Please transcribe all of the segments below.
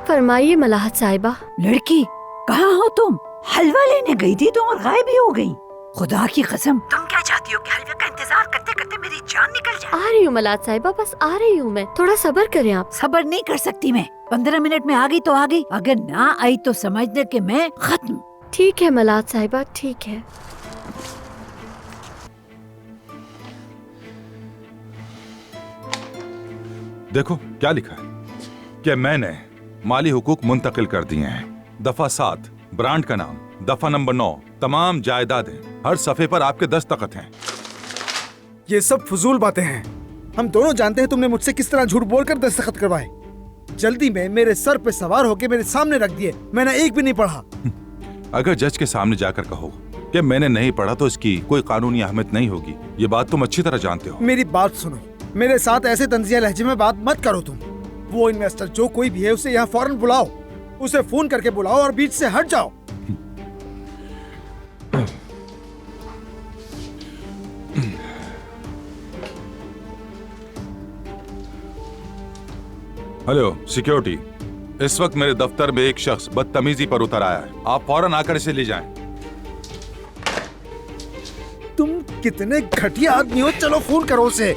फरमाइए मलाहत साहिबा। लड़की, कहाँ हो तुम? हलवा लेने गई थी तुम और गायब ही हो गई। खुदा की कसम, तुम क्या चाहती हो कि हलवे का इंतजार करते करते मेरी जान निकल जाए? आ रही हूँ मलाहत साहिबा, बस आ रही हूँ मैं, थोड़ा सब्र करें आप। सब्र नहीं कर सकती मैं। 15 मिनट में आ गई तो आ गई, अगर ना आई तो समझने कि मैं खत्म। ठीक है मलाहत साहिबा, ठीक है। देखो क्या लिखा है कि मैंने माली हुकूक मुंतकिल कर दिए हैं। दफा 7, ब्रांड का नाम, दफा नंबर 9, तमाम जायदादें, हर सफे पर आपके दस्तखत हैं। ये सब फजूल बातें हैं। हम दोनों जानते हैं तुमने मुझसे किस तरह झूठ बोलकर दस्तखत करवाए। जल्दी में मेरे सर पे सवार होकर मेरे सामने रख दिए, मैंने एक भी नहीं पढ़ा। अगर जज के सामने जाकर कहो कि मैंने नहीं पढ़ा तो इसकी कोई कानूनी अहमियत नहीं होगी। ये बात तुम अच्छी तरह जानते हो। मेरी बात सुनो, मेरे साथ ऐसे तंजिया लहजे में बात मत करो तुम। वो इन्वेस्टर जो कोई भी है उसे यहाँ फौरन बुलाओ, उसे फोन करके बुलाओ और बीच से हट जाओ। हेलो सिक्योरिटी, इस वक्त मेरे दफ्तर में एक शख्स बदतमीजी पर उतर आया है। आप फौरन आकर इसे ले जाएं। तुम कितने घटिया आदमी हो, चलो फोन करो उसे,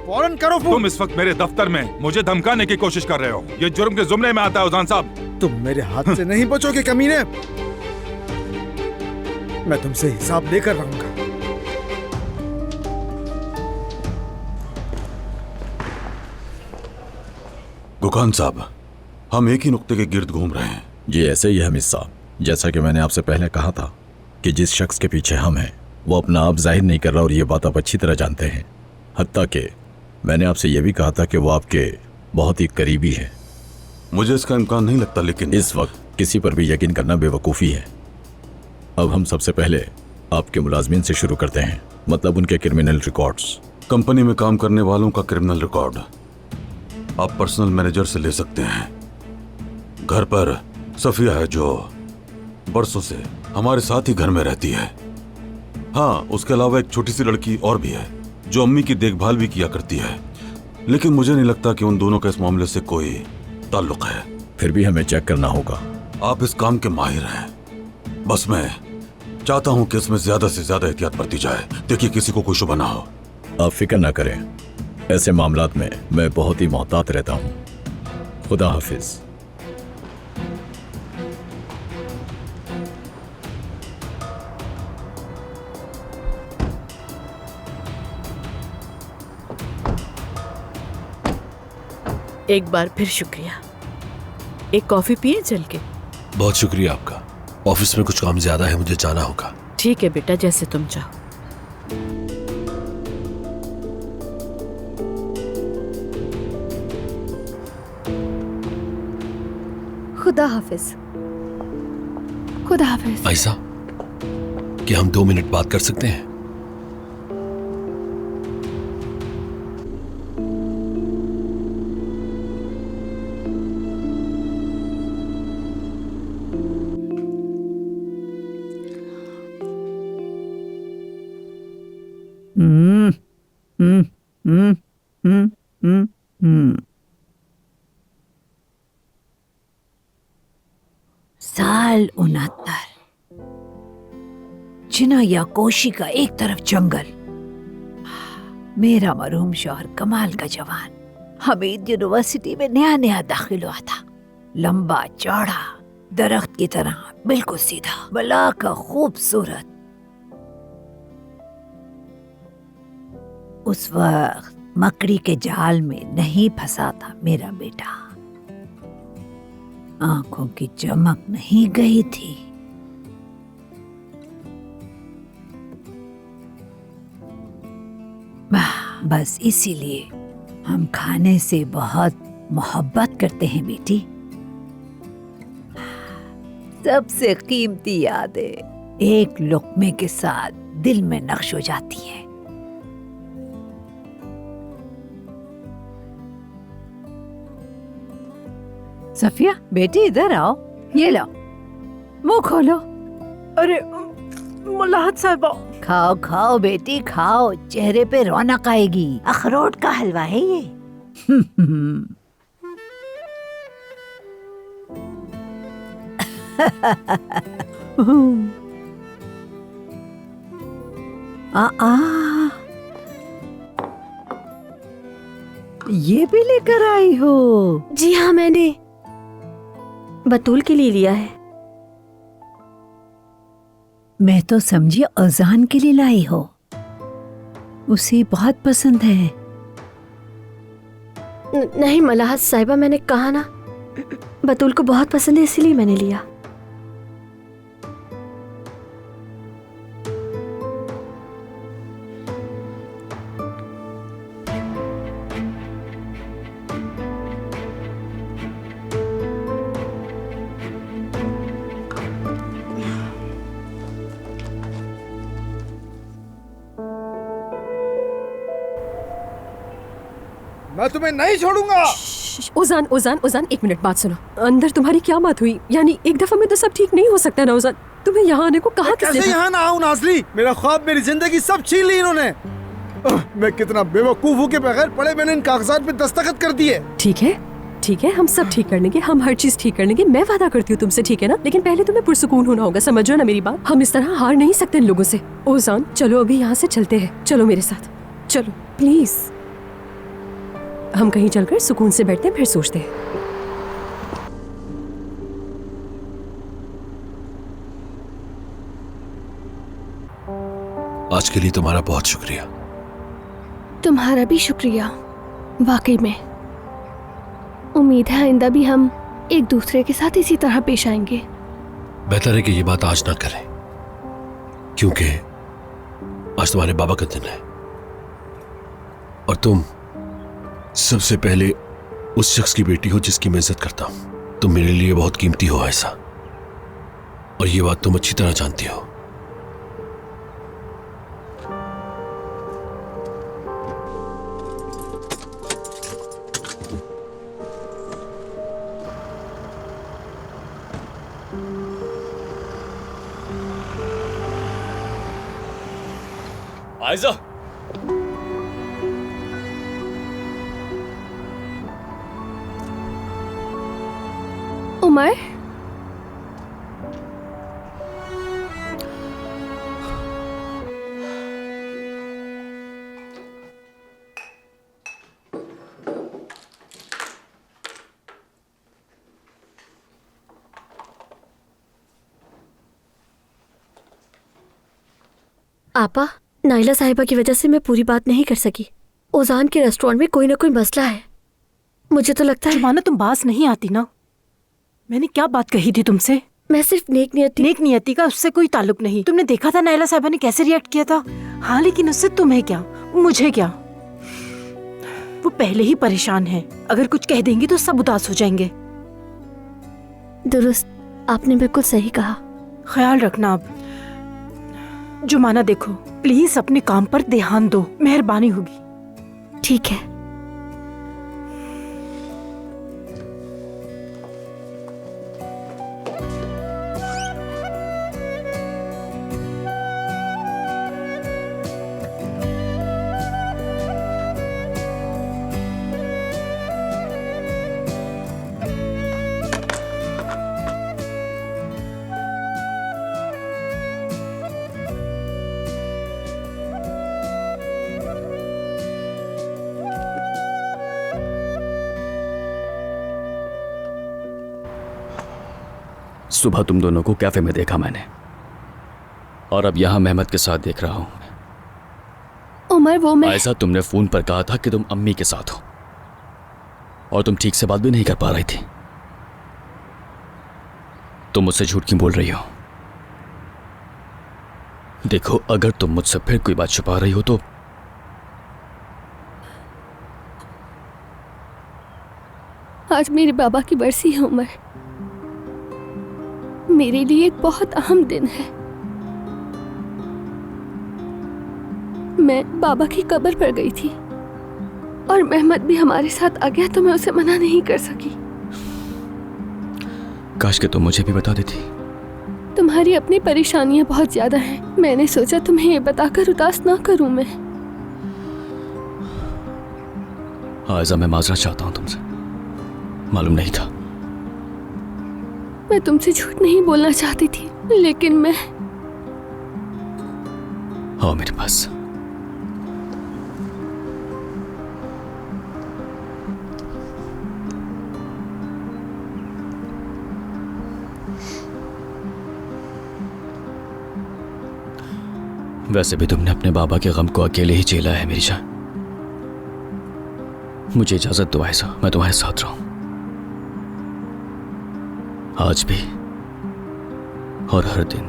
फौरन करो फोन। तुम इस वक्त मेरे दफ्तर में मुझे धमकाने की कोशिश कर रहे हो। ये जुर्म के जुमरे में आता है उजान साहब। तुम मेरे हाथ से नहीं बचोगे कमीने। मैं तुमसे हिसाब लेकर रहूंगा। गुकान साहब, हम एक ही नुक्ते के गिर्द घूम रहे हैं। जी ऐसे ही है मिस साहब। जैसा कि मैंने आपसे पहले कहा था कि जिस शख्स के पीछे हम हैं वो अपना आप जाहिर नहीं कर रहा, और ये बात आप अच्छी तरह जानते हैं। हत्ता कि मैंने आपसे यह भी कहा था कि वो आपके बहुत ही करीबी है। मुझे इसका इम्कान नहीं लगता, लेकिन इस वक्त किसी पर भी यकीन करना बेवकूफ़ी है। अब हम सबसे पहले आपके मुलाजमीन से शुरू करते हैं, मतलब उनके क्रिमिनल रिकॉर्ड्स। कंपनी में काम करने वालों का क्रिमिनल रिकॉर्ड आप पर्सनल मैनेजर से ले सकते हैं। घर पर सफिया है जो बरसों से हमारे साथ ही घर में रहती है। हाँ, उसके अलावा एक छोटी सी लड़की और भी है जो अम्मी की देखभाल भी किया करती है, लेकिन मुझे नहीं लगता कि उन दोनों का इस मामले से कोई ताल्लुक है। फिर भी हमें चेक करना होगा। आप इस काम के माहिर हैं, बस मैं चाहता हूं कि इसमें ज्यादा से ज्यादा एहतियात बरती जाए। देखिए, किसी को कोई शुबह ना हो। आप फिक्र ना करें, ऐसे मामलात में मैं बहुत ही मोहतात रहता हूँ। खुदा हाफिज। एक बार फिर शुक्रिया। एक कॉफी पिए चल के? बहुत शुक्रिया आपका। ऑफिस में कुछ काम ज्यादा है, मुझे जाना होगा। ठीक है बेटा, जैसे तुम चाहो। खुदा हाफिज। खुदा हाफिज। ऐसा कि हम 2 मिनट बात कर सकते हैं? साल 69, जिना याकोशी का एक तरफ जंगल। मेरा मरहूम शौहर कमाल का जवान हमीद यूनिवर्सिटी में नया नया दाखिल हुआ था। लंबा चौड़ा, दरख्त की तरह, बिल्कुल सीधा, बला का खूबसूरत। उस वक्त मकड़ी के जाल में नहीं फंसा था मेरा बेटा। आंखों की चमक नहीं गई थी। बस इसीलिए हम खाने से बहुत मोहब्बत करते हैं बेटी। सबसे कीमती यादें एक लुक़्मे के साथ दिल में नक्श हो जाती हैं। सफिया बेटी, इधर आओ, ये लो, मुंह खोलो। अरे मलाहत साहिबा। खाओ खाओ बेटी खाओ, चेहरे पे रौनक आएगी। अखरोट का हलवा है ये। ये भी लेकर आई हो? जी हाँ, मैंने बतूल के लिए लिया है। मैं तो समझी अजान के लिए लाई हो। उसे बहुत पसंद है। नहीं मलाहत साहिबा, मैंने कहा ना, बतूल को बहुत पसंद है, इसीलिए मैंने लिया। मैं तुम्हें नहीं छोड़ूंगा। ओजान ओजान ओजान, एक मिनट बात सुनो। अंदर तुम्हारी क्या बात हुई? यानी एक दफा में तो सब ठीक नहीं हो सकता ना ओजान? तुम्हें यहाँ आने को कहा किसने? कैसे यहाँ ना आऊँ नाज़ली? मेरा ख्वाब, मेरी जिंदगी सब छीन ली इन्होंने। मैं कितना बेवकूफ हूँ कि बगैर पढ़े मैंने इन कागजात पे दस्तखत कर दिए। ठीक है ठीक है, हम सब ठीक कर लेंगे, हम हर चीज ठीक कर लेंगे। मैं वादा करती हूँ तुमसे, ठीक है ना? लेकिन पहले तुम्हें पुरसुकून होना होगा, समझ रहे हो ना मेरी बात? हम इस तरह हार नहीं सकते इन लोगों से। ओजान चलो अभी यहाँ से चलते हैं, चलो मेरे साथ, चलो प्लीज। हम कहीं चलकर सुकून से बैठते हैं, फिर सोचते हैं। आज के लिए तुम्हारा बहुत शुक्रिया। तुम्हारा भी शुक्रिया। वाकई में उम्मीद है आइंदा भी हम एक दूसरे के साथ इसी तरह पेश आएंगे। बेहतर है कि ये बात आज ना करें, क्योंकि आज तुम्हारे बाबा का दिन है और तुम सबसे पहले उस शख्स की बेटी हो जिसकी मैं इज्जत करता हूं। तुम मेरे लिए बहुत कीमती हो ऐसा, और ये बात तुम अच्छी तरह जानती हो। आयजा, उमर, आपा, नाइला साहिबा की वजह से मैं पूरी बात नहीं कर सकी। ओजान के रेस्टोरेंट में कोई ना कोई मसला है। मुझे तो लगता है माना तुम बास नहीं आती ना। मैंने क्या बात कही थी तुमसे? मैं सिर्फ नेक नियति का उससे कोई ताल्लुक नहीं। तुमने देखा था नाइला साहिबा ने कैसे रिएक्ट किया था। हाँ, लेकिन उससे तुम्हें क्या, मुझे क्या? वो पहले ही परेशान है, अगर कुछ कह देंगी तो सब उदास हो जाएंगे। दुरुस्त, आपने बिल्कुल सही कहा। ख्याल रखना। अब जुमाना देखो, प्लीज अपने काम पर ध्यान दो, मेहरबानी होगी। ठीक है। सुबह तुम दोनों को कैफे में देखा मैंने, और अब यहां मेहमद के साथ देख रहा हूं। उमर, वो मैं ऐसा तुमने फोन पर कहा था कि तुम अम्मी के साथ हो, और तुम ठीक से बात भी नहीं कर पा रही थी। तुम मुझसे झूठ क्यों बोल रही हो? देखो, अगर तुम मुझसे फिर कोई बात छुपा रही हो तो आज मेरे बाबा की बरसी है उमर। मेरे लिए एक बहुत अहम दिन है। मैं बाबा की कब्र पर गई थी और मेहमद भी हमारे साथ आ गया, तो मैं उसे मना नहीं कर सकी। काश कि तुम मुझे भी बता देती। तुम्हारी अपनी परेशानियां बहुत ज्यादा हैं। मैंने सोचा तुम्हें ये बताकर उदास ना करूं मैं। आयजा, मैं माजरा चाहता हूं तुमसे, मालूम नहीं था। मैं तुमसे झूठ नहीं बोलना चाहती थी, लेकिन मैं आओ मेरे पास। वैसे भी तुमने अपने बाबा के गम को अकेले ही झेला है मेरी जान। मुझे इजाजत दो आयशा, मैं तुम्हारे साथ रहूं, आज भी और हर दिन।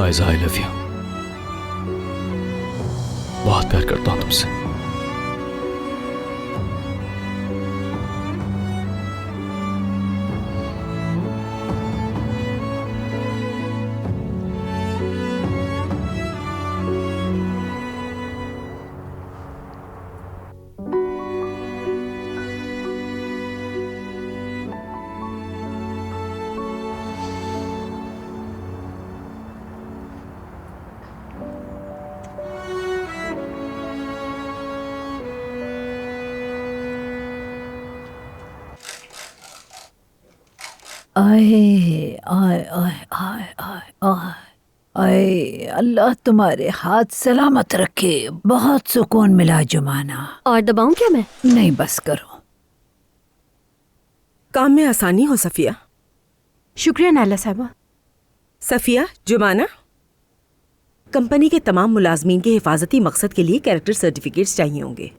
Ayesha, I love you. बहुत प्यार करता हूं तुमसे। आए आए आए आए आए आए आए, अल्लाह तुम्हारे हाथ सलामत रखे। बहुत सुकून मिला जुमाना। और दबाऊं क्या मैं? नहीं, बस करो। काम में आसानी हो सफिया। शुक्रिया नायला साहिबा। सफिया, जुमाना, कंपनी के तमाम मुलाजमीन के हिफाजती मकसद के लिए कैरेक्टर सर्टिफिकेट्स चाहिए होंगे।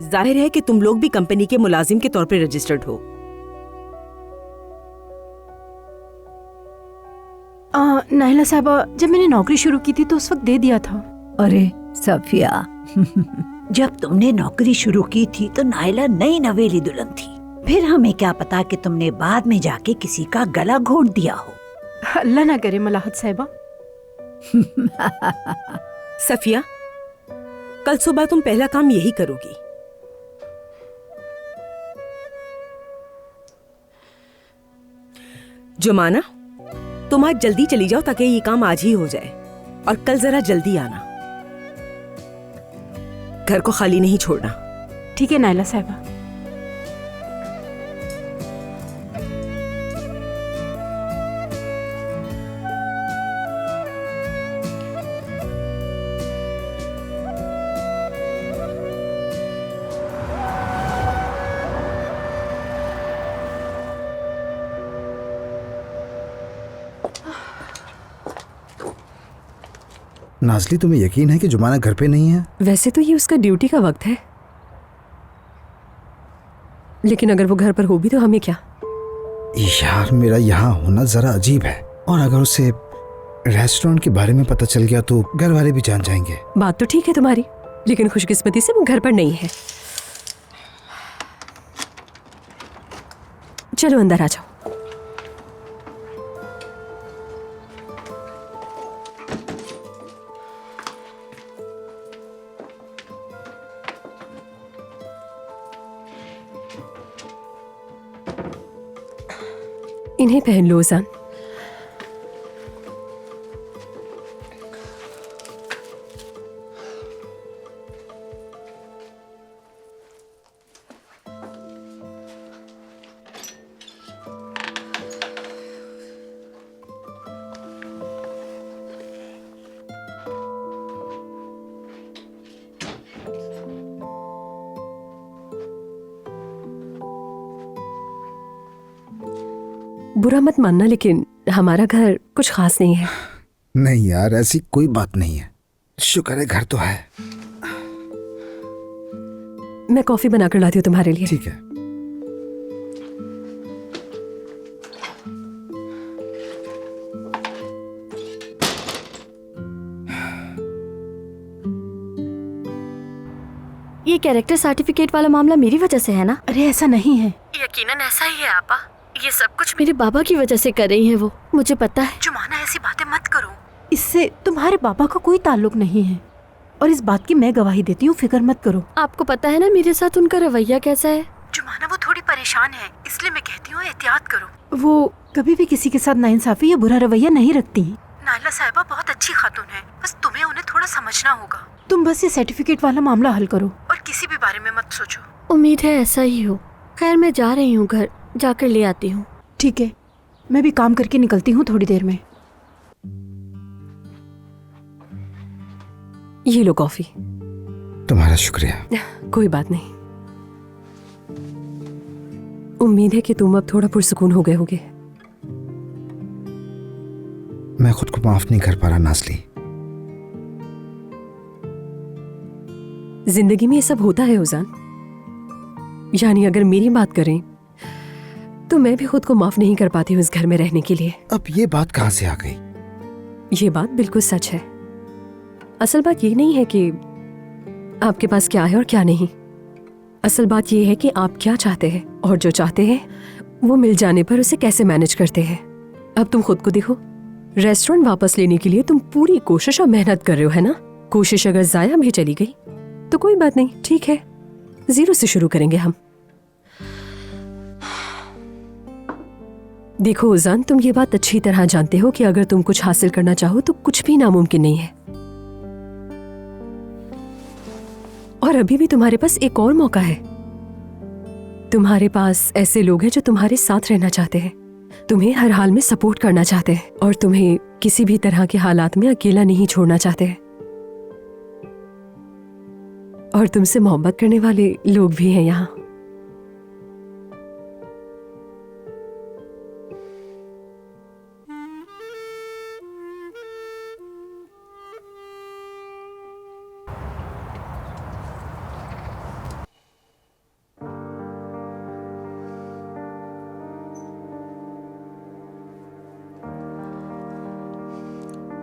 जाहिर है कि तुम लोग भी कंपनी के मुलाजिम के तौर पर रजिस्टर्ड हो। नायला साहिबा, जब मैंने नौकरी शुरू की थी तो उस वक्त दे दिया था। अरे सफिया, जब तुमने नौकरी शुरू की थी तो नायला नई नवेली दुल्हन थी। फिर हमें क्या पता कि तुमने बाद में जाके किसी का गला घोंट दिया हो। अल्लाह ना करे मलाहत साहिबा। सफिया, कल सुबह तुम पहला काम यही करोगी। जुमाना, तुम आज जल्दी चली जाओ ताकि ये काम आज ही हो जाए, और कल जरा जल्दी आना। घर को खाली नहीं छोड़ना। ठीक है नायला साहिबा। नाज़ली, तुम्हें यकीन है कि जुमाना घर पे नहीं है? वैसे तो ये उसका ड्यूटी का वक्त है, लेकिन अगर वो घर पर हो भी तो हमें क्या। यार, मेरा यहाँ होना जरा अजीब है, और अगर उसे रेस्टोरेंट के बारे में पता चल गया तो घर वाले भी जान जाएंगे। बात तो ठीक है तुम्हारी, लेकिन खुशकिस्मती से वो घर पर नहीं है। चलो अंदर आ जाओ। इन्हें पहन लो जान। बुरा मत मानना, लेकिन हमारा घर कुछ खास नहीं है। नहीं यार, ऐसी कोई बात नहीं है। शुक्र है घर तो है। मैं कॉफी बनाकर लाती हूँ तुम्हारे लिए। ठीक है। ये कैरेक्टर सर्टिफिकेट वाला मामला मेरी वजह से है ना? अरे ऐसा नहीं है। यकीनन ऐसा ही है आपा। ये सब कुछ मेरे बाबा की वजह से कर रही हैं वो, मुझे पता है। जुमाना ऐसी बातें मत करो, इससे तुम्हारे बाबा का कोई ताल्लुक नहीं है और इस बात की मैं गवाही देती हूँ, फिक्र मत करो। आपको पता है ना मेरे साथ उनका रवैया कैसा है। जुमाना वो थोड़ी परेशान है, इसलिए मैं कहती हूँ एहतियात करो। वो कभी भी किसी के साथ नाइंसाफी या बुरा रवैया नहीं रखती। नायला साहिबा बहुत अच्छी खातून है, बस तुम्हें उन्हें थोड़ा समझना होगा। तुम बस ये सर्टिफिकेट वाला मामला हल करो और किसी भी बारे में मत सोचो। उम्मीद है ऐसा ही हो। खैर मैं जा रही हूँ, घर जाकर ले आती हूँ। ठीक है, मैं भी काम करके निकलती हूँ थोड़ी देर में। ये लो कॉफी। तुम्हारा शुक्रिया। कोई बात नहीं। उम्मीद है कि तुम अब थोड़ा पुरसुकून हो गए होगे। मैं खुद को माफ नहीं कर पा रहा नाज़ली। जिंदगी में ये सब होता है उजान। यानी अगर मेरी बात करें तो मैं भी खुद को माफ नहीं कर पाती हूँ इस घर में रहने के लिए। अब ये बात कहाँ से आ गई? ये बात बिल्कुल सच है। असल बात ये नहीं है कि आपके पास क्या है और क्या नहीं। असल बात ये है कि आप क्या चाहते हैं और जो चाहते हैं वो मिल जाने पर उसे कैसे मैनेज करते हैं। अब तुम खुद को देखो, रेस्टोरेंट वापस लेने के लिए तुम पूरी कोशिश और मेहनत कर रहे हो, है ना? कोशिश अगर जाया भी चली गई तो कोई बात नहीं, ठीक है, 0 से शुरू करेंगे हम। देखो उजान, तुम ये बात अच्छी तरह जानते हो कि अगर तुम कुछ हासिल करना चाहो तो कुछ भी नामुमकिन नहीं है। और अभी भी तुम्हारे पास एक और मौका है। तुम्हारे पास ऐसे लोग हैं जो तुम्हारे साथ रहना चाहते हैं, तुम्हें हर हाल में सपोर्ट करना चाहते हैं और तुम्हें किसी भी तरह के हालात में अकेला नहीं छोड़ना चाहते हैं। और तुमसे मोहब्बत करने वाले लोग भी हैं यहाँ।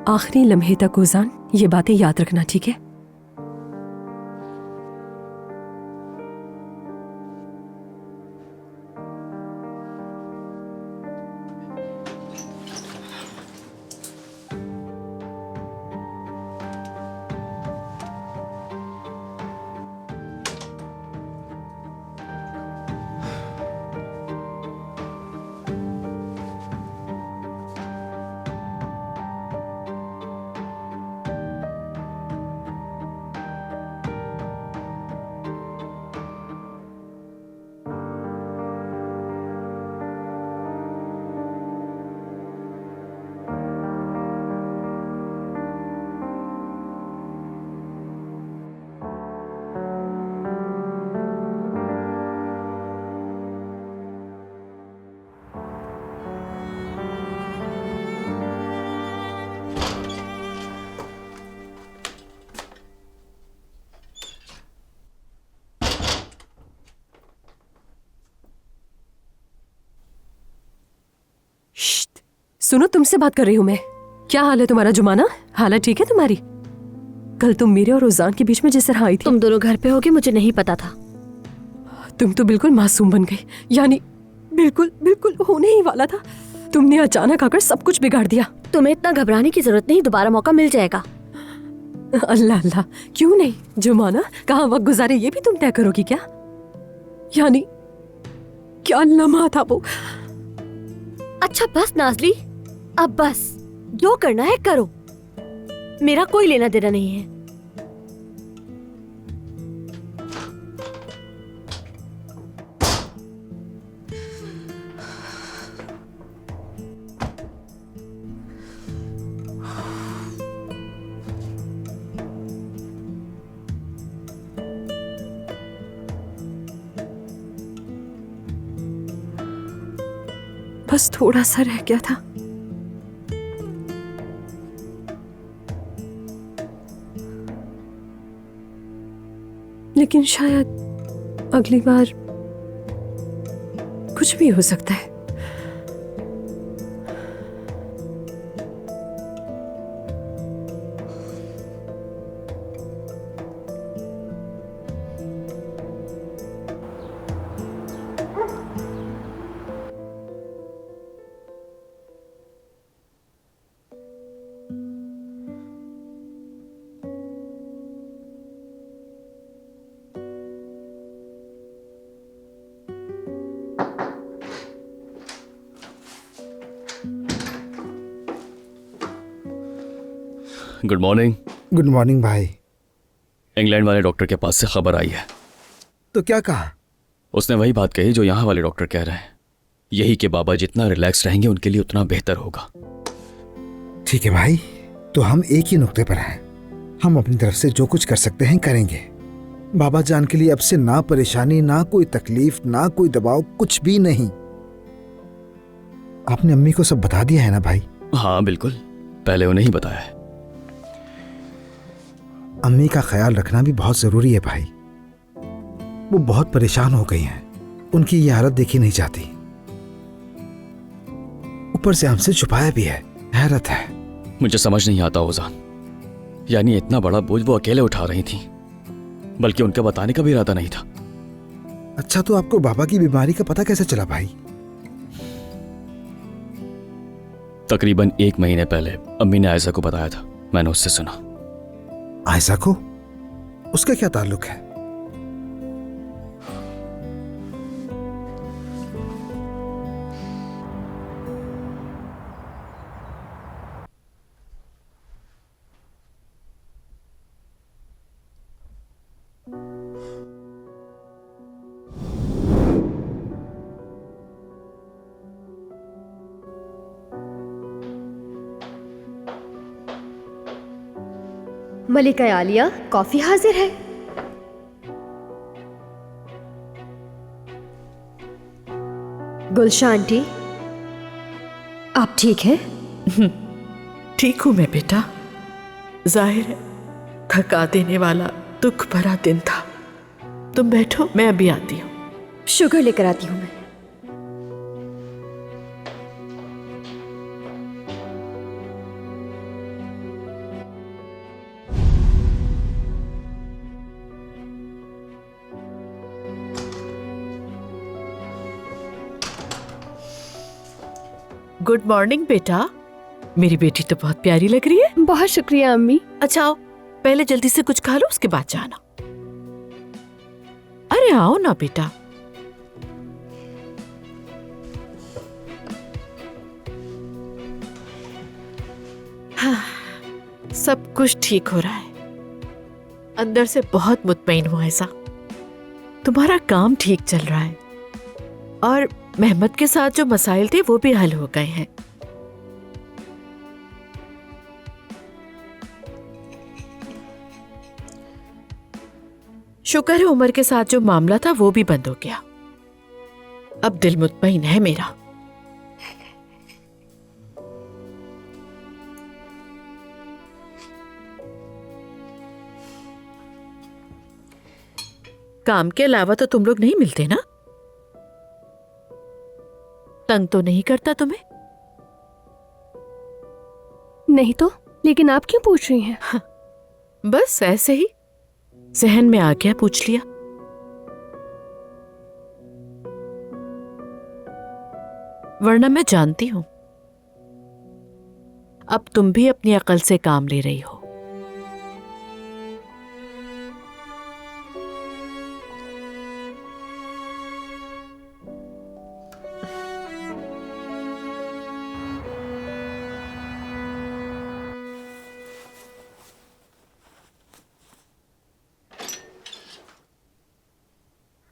आखिरी लम्हे तक उजान ये बातें याद रखना, ठीक है? सुनो, तुमसे बात कर रही हूँ मैं। क्या हाल है तुम्हारा जुमाना? हालत ठीक है तुम्हारी? कल तुम मेरे और उजान के बीच में जिस तरह आई थी। तुम दोनों घर पे होगे मुझे नहीं पता था। तुम तो बिल्कुल मासूम बन गई, यानी बिल्कुल बिल्कुल होने ही वाला था। तुमने अचानक आकर सब कुछ बिगाड़ दिया। तुम्हें इतना घबराने की जरूरत नहीं, दोबारा मौका मिल जाएगा। अल्लाह अल्लाह, क्यों नहीं? जुमाना कहाँ वक्त गुजारे ये भी तुम तय करोगी क्या? यानी क्या लम्हा था वो। अच्छा बस नाज़ली, अब बस जो करना है करो, मेरा कोई लेना देना नहीं है। बस थोड़ा सा रह गया था। लेकिन शायद अगली बार कुछ भी हो सकता है। Good morning. गुड मॉर्निंग भाई। इंग्लैंड वाले डॉक्टर के पास से खबर आई है। तो क्या कहा? उसने वही बात कही जो यहाँ वाले डॉक्टर कह रहे हैं, यही कि बाबा जितना रिलैक्स रहेंगे उनके लिए उतना बेहतर होगा। ठीक है भाई, तो हम एक ही नुक्ते पर हैं। हम अपनी तरफ से जो कुछ कर सकते हैं करेंगे। बाबा जान के लिए अब से ना परेशानी, ना कोई तकलीफ, ना कोई दबाव, कुछ भी नहीं। आपने अम्मी को सब बता दिया है ना भाई? हाँ बिल्कुल, पहले उन्हें ही बताया है। अम्मी का ख्याल रखना भी बहुत जरूरी है भाई। वो बहुत परेशान हो गई हैं। उनकी ये हालत देखी नहीं जाती, ऊपर से हमसे छुपाया भी है। हैरत है। मुझे समझ नहीं आता ओजान, यानी इतना बड़ा बोझ वो अकेले उठा रही थी, बल्कि उनका बताने का भी इरादा नहीं था। अच्छा, तो आपको बाबा की बीमारी का पता कैसे चला भाई? तकरीबन 1 महीने पहले अम्मी ने आयशा को बताया था, मैंने उससे सुना। आयशा को? उसका क्या ताल्लुक है? मलिका आलिया, कॉफी हाजिर है। गुलशन आंटी, आप ठीक हैं? ठीक हूं मैं बेटा। जाहिर है थका देने वाला दुख भरा दिन था। तुम बैठो, मैं अभी आती हूँ। शुगर लेकर आती हूँ मैं। गुड मॉर्निंग बेटा। मेरी बेटी तो बहुत प्यारी लग रही है। बहुत शुक्रिया अम्मी। अच्छा आओ, पहले जल्दी से कुछ खा लो, उसके बाद जाना। अरे आओ ना बेटा। हाँ, सब कुछ ठीक हो रहा है। अंदर से बहुत मुतमईन हूं ऐसा। तुम्हारा काम ठीक चल रहा है और मेहमत के साथ जो मसाइल थे वो भी हल हो गए हैं। शुक्र है उमर के साथ जो मामला था वो भी बंद हो गया। अब दिल मुतमईन है मेरा। काम के अलावा तो तुम लोग नहीं मिलते ना? तंग तो नहीं करता तुम्हें? नहीं तो, लेकिन आप क्यों पूछ रही हैं? हाँ, बस ऐसे ही जहन में आ गया, पूछ लिया। वरना मैं जानती हूं अब तुम भी अपनी अकल से काम ले रही हो।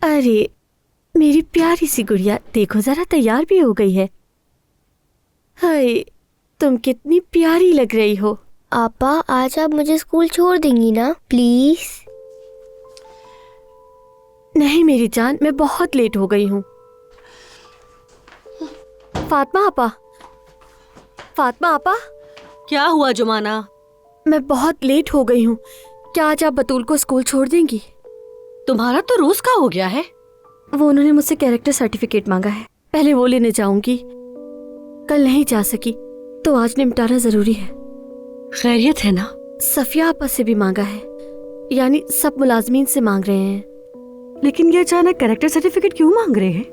अरे मेरी प्यारी सी गुड़िया, देखो जरा, तैयार भी हो गई है। हाय, तुम कितनी प्यारी लग रही हो। आपा, आज आप मुझे स्कूल छोड़ देंगी ना प्लीज? नहीं मेरी जान, मैं बहुत लेट हो गई हूँ। फातिमा आपा, फातिमा आपा। क्या हुआ जुमाना? मैं बहुत लेट हो गई हूँ। क्या आज आप बतूल को स्कूल छोड़ देंगी? तुम्हारा तो रोज का हो गया है। वो उन्होंने मुझसे कैरेक्टर सर्टिफिकेट मांगा है, पहले वो लेने जाऊंगी। कल नहीं जा सकी तो आज निपटाना जरूरी है। खैरियत है ना? सफिया आपा से भी मांगा है, यानी सब मुलाजमीन से मांग रहे हैं। लेकिन ये अचानक कैरेक्टर सर्टिफिकेट क्यों मांग रहे हैं?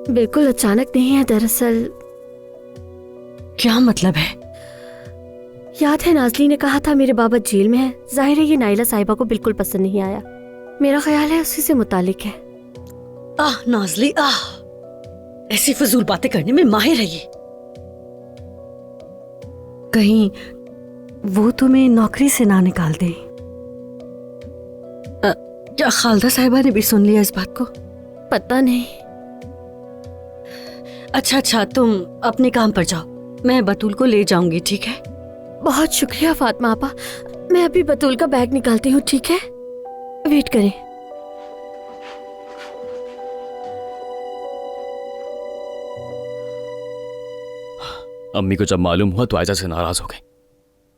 बिल्कुल अचानक नहीं है, दरअसल। क्या मतलब है? याद है नाजली ने कहा था मेरे बाबा जेल में है। जाहिर है ये नाइला साहिबा को बिल्कुल पसंद नहीं आया। मेरा ख्याल है उसी से मुतालिक है। आह नाजली, आह, ऐसी फजूल बातें करने में माहिर है ये। कहीं वो तुम्हें नौकरी से ना निकाल दे। क्या खालदा साहिबा ने भी सुन लिया इस बात को? पता नहीं। अच्छा, तुम अपने काम पर जाओ, मैं बतूल को ले जाऊंगी, ठीक है? बहुत शुक्रिया फातिमा आपा, मैं अभी बतूल का बैग निकालती हूँ, ठीक है? वेट करें। अम्मी को जब मालूम हुआ तो आयजा से नाराज हो गई।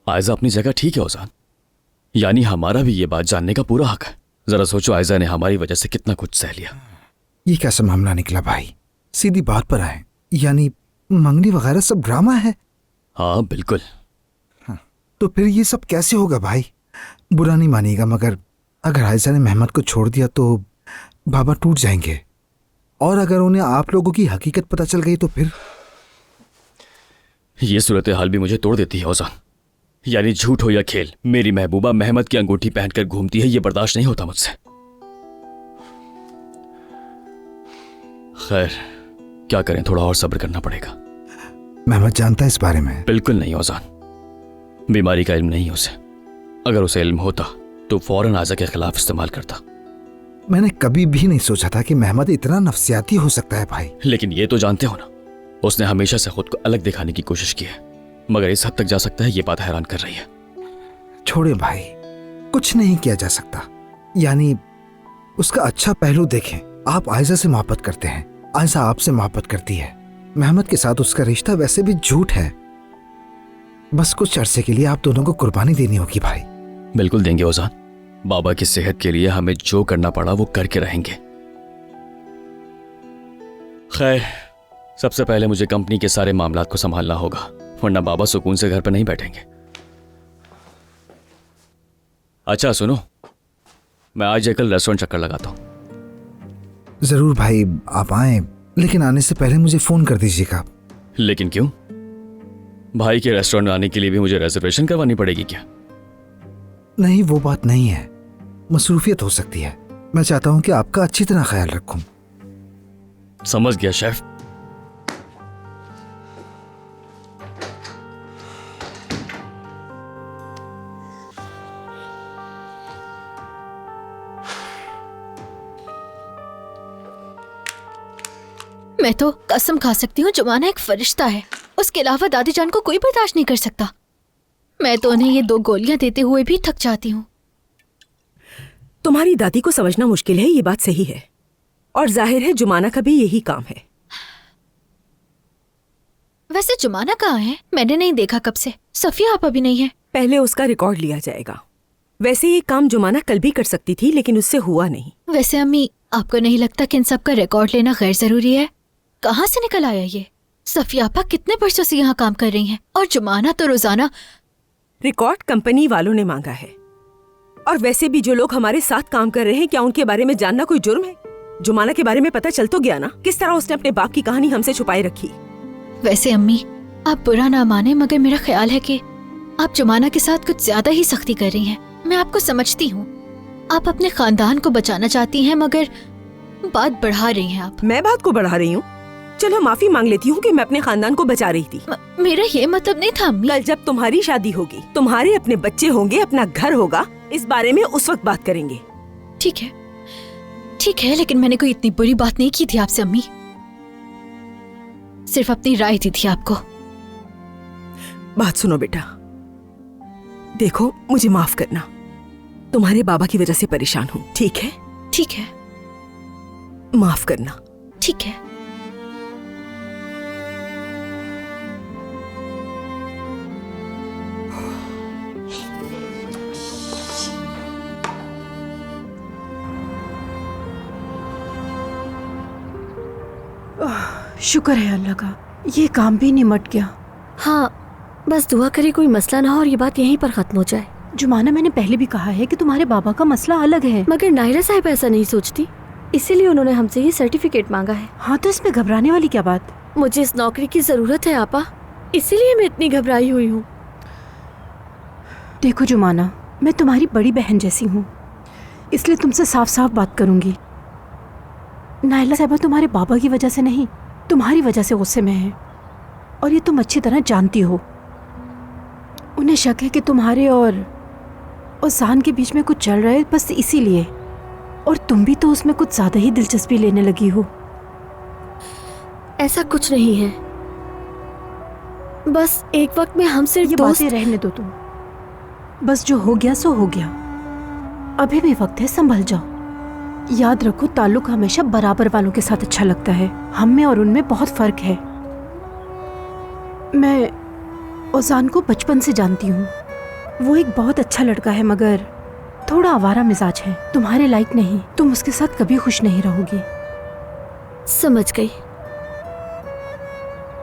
आयजा अपनी जगह ठीक है ओजान, यानी हमारा भी ये बात जानने का पूरा हक है। जरा सोचो आयजा ने हमारी वजह से कितना कुछ सह लिया। ये कैसा मामला निकला भाई? सीधी बात पर आए, यानी मंगनी वगैरह सब ड्रामा है? हाँ बिल्कुल। तो फिर ये सब कैसे होगा भाई? बुरा नहीं मानिएगा, मगर अगर आयजा ने मेहमद को छोड़ दिया तो बाबा टूट जाएंगे, और अगर उन्हें आप लोगों की हकीकत पता चल गई तो फिर? ये सूरत हाल भी मुझे तोड़ देती है ओजान। यानी झूठ हो या खेल, मेरी महबूबा मेहमद की अंगूठी पहनकर घूमती है, ये बर्दाश्त नहीं होता मुझसे। खैर क्या करें, थोड़ा और सब्र करना पड़ेगा। मेहमद जानता है इस बारे में? बिल्कुल नहीं ओजान, बीमारी का इल्म नहीं है उसे। अगर उसे इल्म होता तो फौरन आयजा के खिलाफ इस्तेमाल करता। मैंने कभी भी नहीं सोचा था कि मेहमद इतना नफसियाती हो सकता है भाई। लेकिन ये तो जानते हो ना, उसने हमेशा से खुद को अलग दिखाने की कोशिश की है, मगर इस हद तक जा सकता है, ये बात हैरान कर रही है। छोड़े भाई, कुछ नहीं किया जा सकता। यानी उसका अच्छा पहलू देखें। आप आयजा से मोहब्बत करते हैं, आयजा आपसे मोहब्बत करती है। मेहमद के साथ उसका रिश्ता वैसे भी झूठ है। बस कुछ अरसे के लिए आप दोनों को कुर्बानी देनी होगी भाई। बिल्कुल देंगे ओजान, बाबा की सेहत के लिए हमें जो करना पड़ा वो करके रहेंगे। खैर सबसे पहले मुझे कंपनी के सारे मामलात को संभालना होगा, वरना बाबा सुकून से घर पर नहीं बैठेंगे। अच्छा सुनो, मैं आज कल रेस्टोरेंट चक्कर लगाता हूँ। जरूर भाई, आप आए, लेकिन आने से पहले मुझे फोन कर दीजिएगा। लेकिन क्यों? भाई के रेस्टोरेंट में आने के लिए भी मुझे रिजर्वेशन करवानी पड़ेगी क्या? नहीं, वो बात नहीं है, मसरूफियत हो सकती है। मैं चाहता हूं कि आपका अच्छी तरह ख्याल रखूं। समझ गया शेफ। मैं तो कसम खा सकती हूँ जुमाना एक फरिश्ता है, उसके अलावा दादी जान को कोई बर्दाश्त नहीं कर सकता। मैं तो उन्हें ये 2 गोलियां देते हुए भी थक जाती हूँ। तुम्हारी दादी को समझना मुश्किल है, ये बात सही है, और जाहिर है जुमाना का भी यही काम है। वैसे जुमाना कहाँ है? मैंने नहीं देखा कब से। सफिया आपा भी नहीं है। पहले उसका रिकॉर्ड लिया जाएगा। वैसे ये काम जुमाना कल भी कर सकती थी, लेकिन उससे हुआ नहीं। वैसे अम्मी, आपको नहीं लगता कि इन सब का रिकॉर्ड लेना गैर जरूरी है? कहाँ से निकल आया ये? सफिया आपा कितने वर्षों से यहाँ काम कर रही हैं, और जुमाना तो रोजाना। रिकॉर्ड कंपनी वालों ने मांगा है, और वैसे भी जो लोग हमारे साथ काम कर रहे हैं, क्या उनके बारे में जानना कोई जुर्म है? जुमाना के बारे में पता चल तो गया ना, किस तरह उसने अपने बाप की कहानी हमसे छुपाए रखी। वैसे अम्मी, आप बुरा ना माने, मगर मेरा ख्याल है कि आप जुमाना के साथ कुछ ज्यादा ही सख्ती कर रही हैं। मैं आपको समझती हूँ, आप अपने खानदान को बचाना चाहती हैं, मगर बात बढ़ा रही हैं आप। मैं बात को बढ़ा रही हूँ? चलो माफी मांग लेती हूँ कि मैं अपने खानदान को बचा रही थी। मेरा ये मतलब नहीं था अम्मी। कल जब तुम्हारी शादी होगी, तुम्हारे अपने बच्चे होंगे, अपना घर होगा, इस बारे में उस वक्त बात करेंगे। ठीक है, ठीक है, लेकिन मैंने कोई इतनी बुरी बात नहीं की थी आपसे अम्मी, सिर्फ अपनी राय दी थी आपको। बात सुनो बेटा, देखो मुझे माफ करना, तुम्हारे बाबा की वजह से परेशान हूँ, ठीक है? ठीक है, माफ करना। ठीक है। शुक्र है अल्लाह का, ये काम भी निमट गया। हाँ, बस दुआ करे कोई मसला ना हो और ये बात यहीं पर खत्म हो जाए। जुमाना, मैंने पहले भी कहा है कि तुम्हारे बाबा का मसला अलग है। मगर नायरा साहिब ऐसा नहीं सोचती, इसीलिए उन्होंने हमसे ये सर्टिफिकेट मांगा है। हाँ, तो इसमें घबराने वाली क्या बात? मुझे इस नौकरी की जरूरत है आपा, इसीलिए मैं इतनी घबराई हुई हूँ। देखो जुमाना, मैं तुम्हारी बड़ी बहन जैसी हूँ, इसलिए तुमसे साफ साफ बात करूंगी। नायला साहिबा तुम्हारे बाबा की वजह से नहीं, तुम्हारी वजह से गुस्से में है, और ये तुम अच्छी तरह जानती हो। उन्हें शक है कि तुम्हारे और ओसान के बीच में कुछ चल रहा है, बस इसीलिए। और तुम भी तो उसमें कुछ ज्यादा ही दिलचस्पी लेने लगी हो। ऐसा कुछ नहीं है, बस एक वक्त में हम सिर्फ ये दोस्त। बातें रहने दो तुम। बस जो हो गया सो हो गया। अभी भी वक्त है, संभल जाओ। याद रखो, ताल्लुक हमेशा बराबर वालों के साथ अच्छा लगता है। हम में और उनमें बहुत फर्क है। मैं ओजान को बचपन से जानती हूँ। वो एक बहुत अच्छा लड़का है, मगर थोड़ा आवारा मिजाज है। तुम्हारे लायक नहीं। तुम उसके साथ कभी खुश नहीं रहोगी। समझ गई।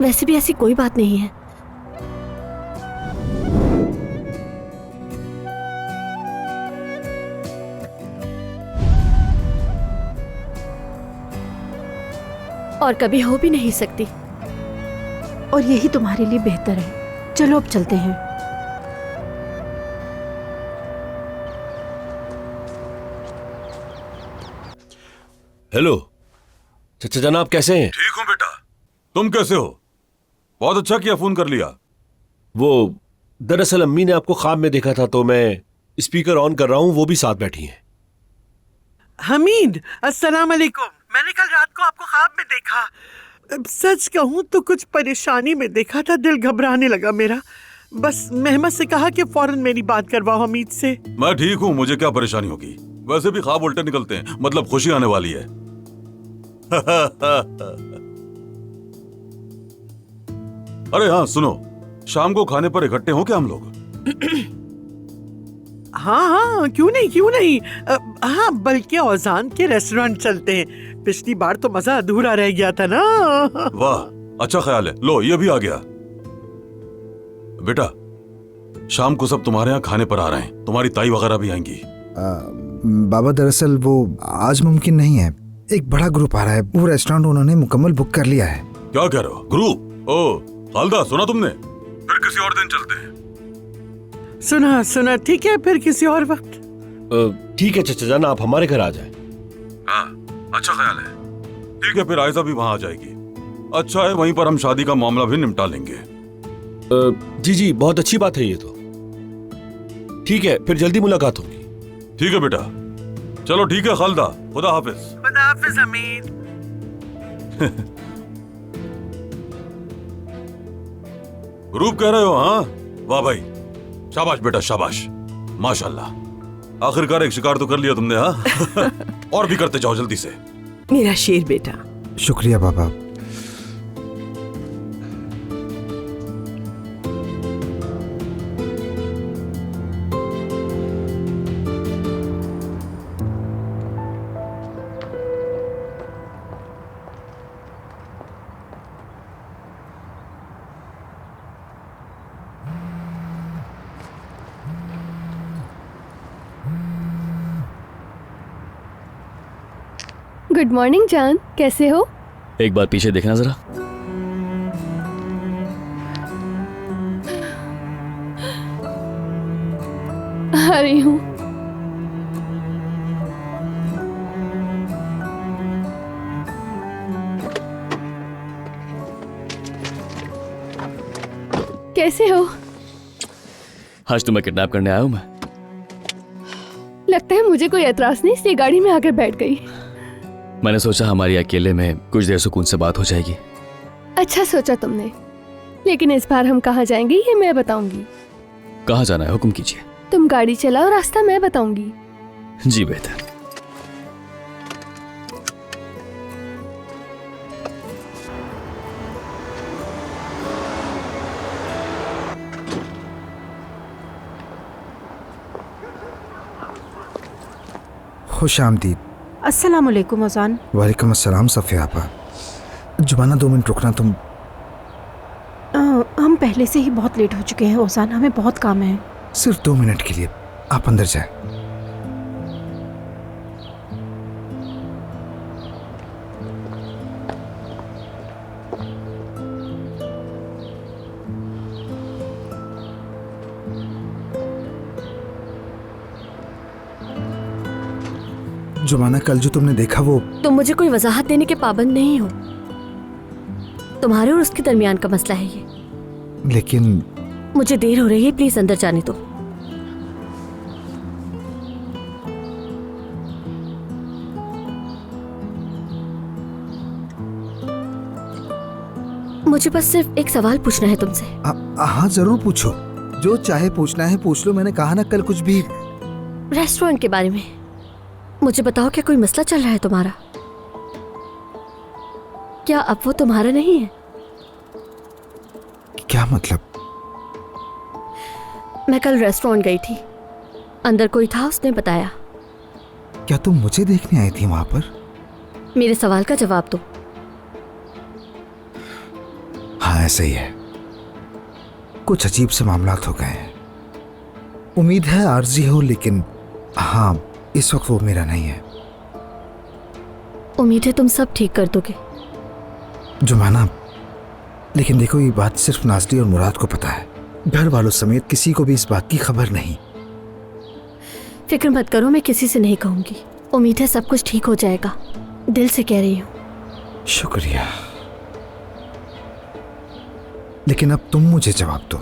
वैसे भी ऐसी कोई बात नहीं है। और कभी हो भी नहीं सकती। और यही तुम्हारे लिए बेहतर है। चलो अब चलते हैं। हेलो चचा जान, आप कैसे हैं? ठीक हूँ बेटा, तुम कैसे हो? बहुत अच्छा किया फोन कर लिया। वो दरअसल अम्मी ने आपको ख्वाब में देखा था, तो मैं स्पीकर ऑन कर रहा हूँ, वो भी साथ बैठी हैं। हमीद, अस्सलाम वालेकुम। मैंने कल रात को आपको ख्वाब में देखा। सच कहूँ तो कुछ परेशानी में देखा था, दिल घबराने लगा मेरा। बस मेहमत से कहा कि फौरन मेरी बात करवाओ हमीद से। मैं ठीक हूँ, मुझे क्या परेशानी होगी। वैसे भी ख्वाब उल्टे निकलते हैं, मतलब खुशी आने वाली है। अरे हाँ सुनो, शाम को खाने पर इकट्ठे हो क्या हम लोग? हाँ हाँ, क्यों नहीं क्यों नहीं। हाँ, बल्कि औजान के रेस्टोरेंट चलते हैं। पिछली बार तो मजा अधूरा रह गया था ना। वाह, अच्छा ख्याल है। लो ये भी आ गया। बेटा शाम को सब तुम्हारे यहाँ खाने पर आ रहे हैं, तुम्हारी ताई वगैरह भी आएंगी। बाबा दरअसल वो आज मुमकिन नहीं है। एक बड़ा ग्रुप आ रहा है, वो रेस्टोरेंट उन्होंने मुकम्मल बुक कर लिया है। क्या कह रहे हो? ग्रुप? ओ खालदा, सुना तुमने? फिर किसी और दिन चलते हैं। सुना सुना, ठीक है फिर किसी और वक्त। ठीक है चचा जान, आप हमारे घर आ जाए। हाँ अच्छा ख्याल है। ठीक है फिर आयजा भी वहां आ जाएगी। अच्छा है, वहीं पर हम शादी का मामला भी निपटा लेंगे। जी जी, बहुत अच्छी बात है ये तो। ठीक है फिर जल्दी मुलाकात होगी। ठीक है बेटा, चलो ठीक है खालदा, खुदा हाफिज। खुदा हाफिज हमीद। ग्रुप कह रहे हो? हाँ वाह भाई, शाबाश बेटा शाबाश, माशाल्लाह। आखिरकार एक शिकार तो कर लिया तुमने। हाँ और भी करते जाओ जल्दी से। मेरा शेर बेटा। शुक्रिया बाबा। गुड मॉर्निंग जान, कैसे हो? एक बार पीछे देखना जरा। आ रही हूँ। कैसे हो? आज तुम्हें किडनैप करने आया हूँ मैं। लगता है मुझे कोई एतराज नहीं, इसलिए गाड़ी में आकर बैठ गई। मैंने सोचा हमारी अकेले में कुछ देर सुकून से बात हो जाएगी। अच्छा सोचा तुमने, लेकिन इस बार हम कहाँ जाएंगे ये मैं बताऊंगी। कहाँ जाना है हुक्म कीजिए। तुम गाड़ी चलाओ, रास्ता मैं बताऊंगी। जी बेहतर। खुश आमदीद। अस्सलाम वालेकुम ओजान। वालेकुम अस्सलाम सफ़िया आपा। जुबाना 2 मिनट रुकना तुम। हम पहले से ही बहुत लेट हो चुके हैं ओजान, हमें बहुत काम है। सिर्फ 2 मिनट के लिए आप अंदर जाए। जुबाना कल जो तुमने देखा वो। तुम मुझे कोई वजाहत देने के पाबंद नहीं हो। तुम्हारे और उसके दरमियान का मसला है ये। लेकिन मुझे देर हो रही है, प्लीज अंदर जाने दो। मुझे बस सिर्फ एक सवाल पूछना है तुमसे। हाँ जरूर पूछो, जो चाहे पूछना है पूछ लो। मैंने कहा ना कल कुछ भी। रेस्टोरेंट के बारे में मुझे बताओ, क्या कोई मसला चल रहा है तुम्हारा? क्या अब वो तुम्हारा नहीं है? क्या मतलब? मैं कल रेस्टोरेंट गई थी, अंदर कोई था, उसने बताया। क्या तुम मुझे देखने आई थी वहां पर? मेरे सवाल का जवाब दो। हाँ ऐसा ही है, कुछ अजीब से मामलात हो गए हैं। उम्मीद है आरजी हो, लेकिन हाँ इस वक्त वो मेरा नहीं है। उम्मीद है तुम सब ठीक कर दोगे। जुमाना, लेकिन देखो ये बात सिर्फ नाज़ली और मुराद को पता है, घर वालों समेत किसी को भी इस बात की खबर नहीं। फिक्र मत करो, मैं किसी से नहीं कहूंगी। उम्मीद है सब कुछ ठीक हो जाएगा, दिल से कह रही हूँ। शुक्रिया, लेकिन अब तुम मुझे जवाब दो,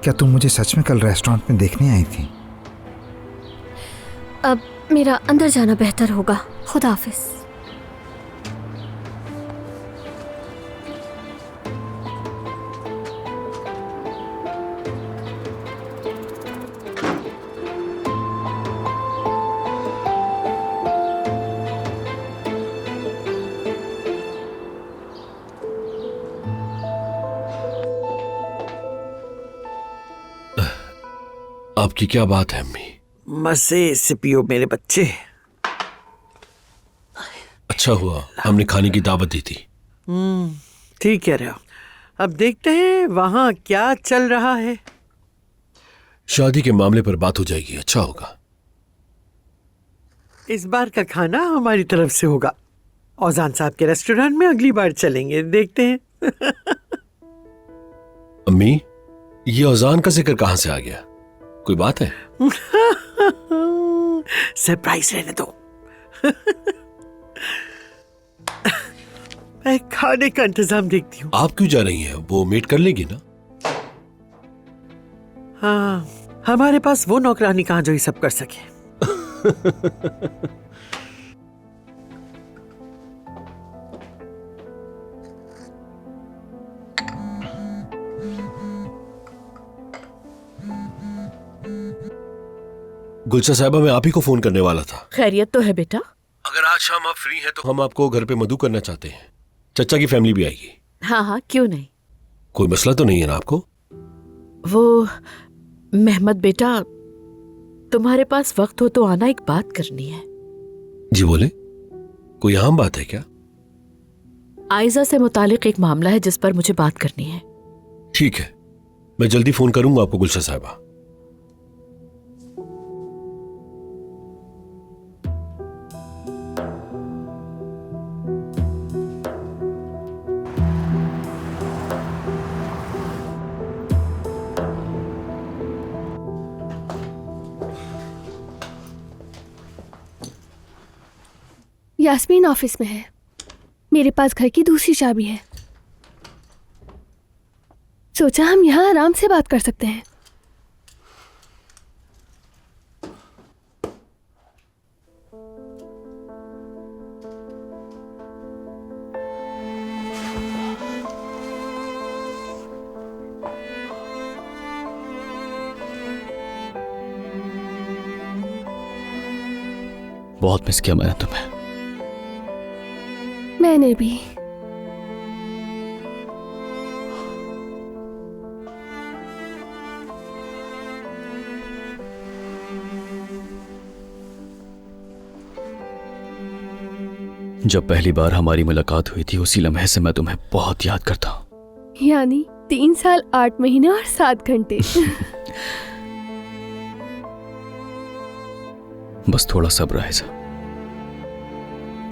क्या तुम मुझे सच में कल रेस्टोरेंट में देखने आई थी? अब मेरा अंदर जाना बेहतर होगा। खुदा हाफिज। आपकी क्या बात है अम्मी? मजे से पियो मेरे बच्चे। अच्छा हुआ हमने खाने की दावत दी थी। ठीक कह रहे हो। अब देखते हैं वहां क्या चल रहा है। शादी के मामले पर बात हो जाएगी, अच्छा होगा। इस बार का खाना हमारी तरफ से होगा। औजान साहब के रेस्टोरेंट में अगली बार चलेंगे, देखते हैं। अम्मी, ये औजान का जिक्र कहां से आ गया? कोई बात है? सरप्राइज रहने दो। मैं खाने का इंतजाम देखती हूँ। आप क्यों जा रही हैं? वो मेट कर लेगी ना। हाँ, हमारे पास वो नौकरानी कहाँ जो ये सब कर सके। गुलशा साहिबा, मैं आप ही को फोन करने वाला था। खैरियत तो है बेटा? अगर आज शाम आप फ्री हैं तो हम आपको घर पे मधु करना चाहते हैं। चचा की फैमिली भी आएगी। हाँ हाँ, क्यों नहीं। कोई मसला तो नहीं है ना आपको? वो मेहमद बेटा, तुम्हारे पास वक्त हो तो आना, एक बात करनी है। जी बोले, कोई अहम बात है क्या? आयजा से मुतालिक एक मामला है जिस पर मुझे बात करनी है। ठीक है, मैं जल्दी फोन करूंगा आपको गुलशा साहिबा। यास्मीन ऑफिस में है, मेरे पास घर की दूसरी चाबी है। सोचा हम यहाँ आराम से बात कर सकते हैं। बहुत मिस किया मैंने तुम्हें। मैंने भी। जब पहली बार हमारी मुलाकात हुई थी उसी लम्हे से मैं तुम्हें बहुत याद करता हूँ। यानी 3 साल 8 महीने और 7 घंटे। बस थोड़ा सब्र है सा,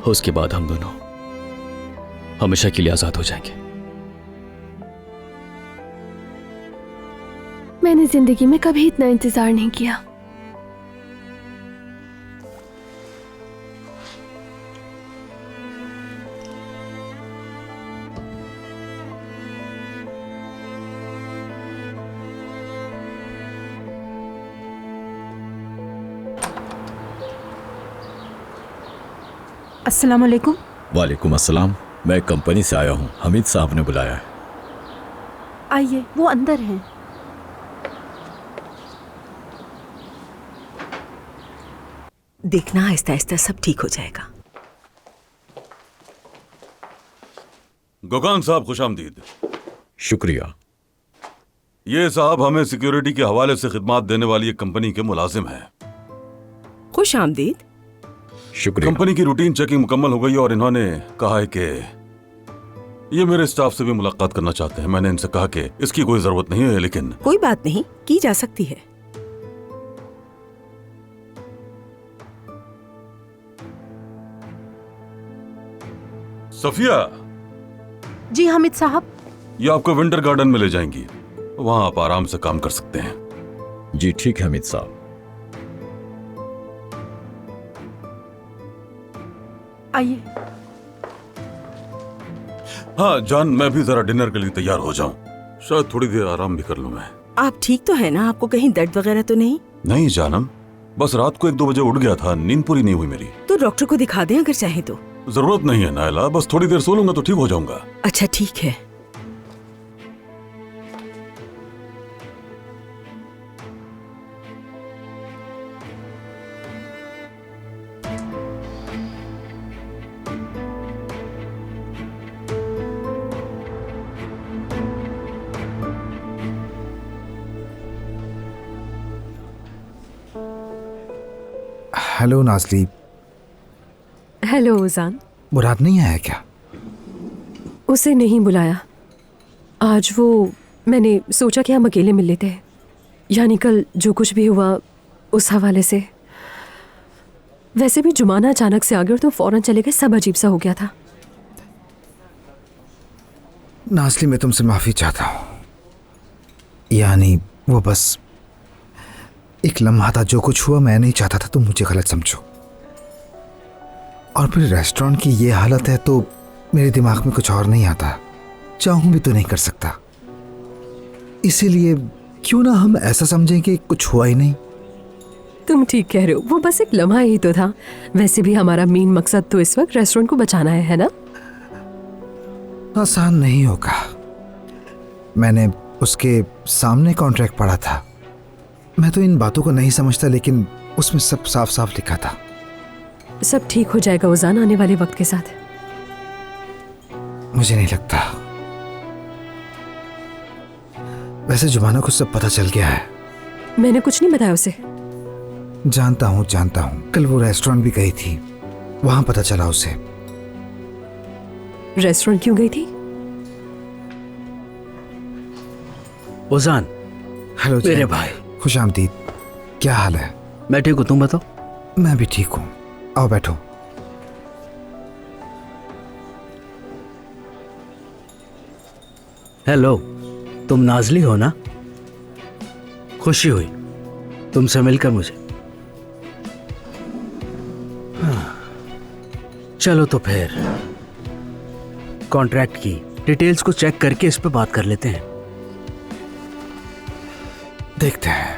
उसके बाद हम दोनों हमेशा के लिए आजाद हो जाएंगे। मैंने जिंदगी में कभी इतना इंतजार नहीं किया। अस्सलाम वालेकुम। वालेकुम अस्सलाम। मैं कंपनी से आया हूँ, हमीद साहब ने बुलाया है। आइए, वो अंदर हैं। देखना आहिस्ता आहिस्ता सब ठीक हो जाएगा। गुकान साहब खुशामदीद। शुक्रिया। ये साहब हमें सिक्योरिटी के हवाले से खिदमत देने वाली एक कंपनी के मुलाजिम हैं। खुश आमदीद। शुक्रिया। कंपनी की रूटीन चेकिंग मुकम्मल हो गई और इन्होंने कहा है कि ये मेरे स्टाफ से भी मुलाकात करना चाहते हैं। मैंने इनसे कहा कि इसकी कोई जरूरत नहीं है, लेकिन कोई बात नहीं, की जा सकती है। सफिया जी हामिद साहब। ये आपको विंटर गार्डन में ले जाएंगी, वहां आप आराम से काम कर सकते हैं। जी ठीक है हमीद साहब। आइए। हाँ जान, मैं भी जरा डिनर के लिए तैयार हो जाऊं, शायद थोड़ी देर आराम भी कर लूं मैं। आप ठीक तो है ना? आपको कहीं दर्द वगैरह तो नहीं? नहीं जानम, बस रात को 1-2 बजे उठ गया था, नींद पूरी नहीं हुई मेरी। तो डॉक्टर को दिखा दें अगर चाहे तो। जरूरत नहीं है नायला, बस थोड़ी देर सो लूंगा तो ठीक हो जाऊंगा। अच्छा ठीक है। हेलो नाजली। हेलो उजान। मुराद नहीं आया क्या? उसे नहीं बुलाया आज। वो मैंने सोचा कि हम अकेले मिल लेते हैं, यानी कल जो कुछ भी हुआ उस हवाले से। वैसे भी जुमाना अचानक से आ गया और तुम फौरन चले गए, सब अजीब सा हो गया था। नाजली मैं तुमसे माफी चाहता हूँ, यानी वो बस एक लम्हा था। जो कुछ हुआ मैं नहीं चाहता था तुम मुझे गलत समझो, और फिर रेस्टोरेंट की ये हालत है तो मेरे दिमाग में कुछ और नहीं आता, चाहूं भी तो नहीं कर सकता। इसीलिए क्यों ना हम ऐसा समझें कि कुछ हुआ ही नहीं। तुम ठीक कह रहे हो, वो बस एक लम्हा ही तो था। वैसे भी हमारा मेन मकसद तो इस वक्त रेस्टोरेंट को बचाना है ना? आसान नहीं होगा। मैंने उसके सामने कॉन्ट्रैक्ट पढ़ा था। मैं तो इन बातों को नहीं समझता, लेकिन उसमें सब साफ साफ लिखा था। सब ठीक हो जाएगा उजान, आने वाले वक्त के साथ। मुझे नहीं लगता। वैसे जुबाना को सब पता चल गया है। मैंने कुछ नहीं बताया उसे। जानता हूँ। कल वो रेस्टोरेंट भी गई थी, वहां पता चला उसे। रेस्टोरेंट क्यों गई थी? उजान। हेलो मेरे भाई। खुशामदीद। क्या हाल है? मैं ठीक हूँ, तुम बताओ। मैं भी ठीक हूँ, आओ बैठो। हेलो, तुम नाजली हो ना? खुशी हुई तुमसे मिलकर मुझे। चलो तो फिर कॉन्ट्रैक्ट की डिटेल्स को चेक करके इस पे बात कर लेते हैं। देखते हैं।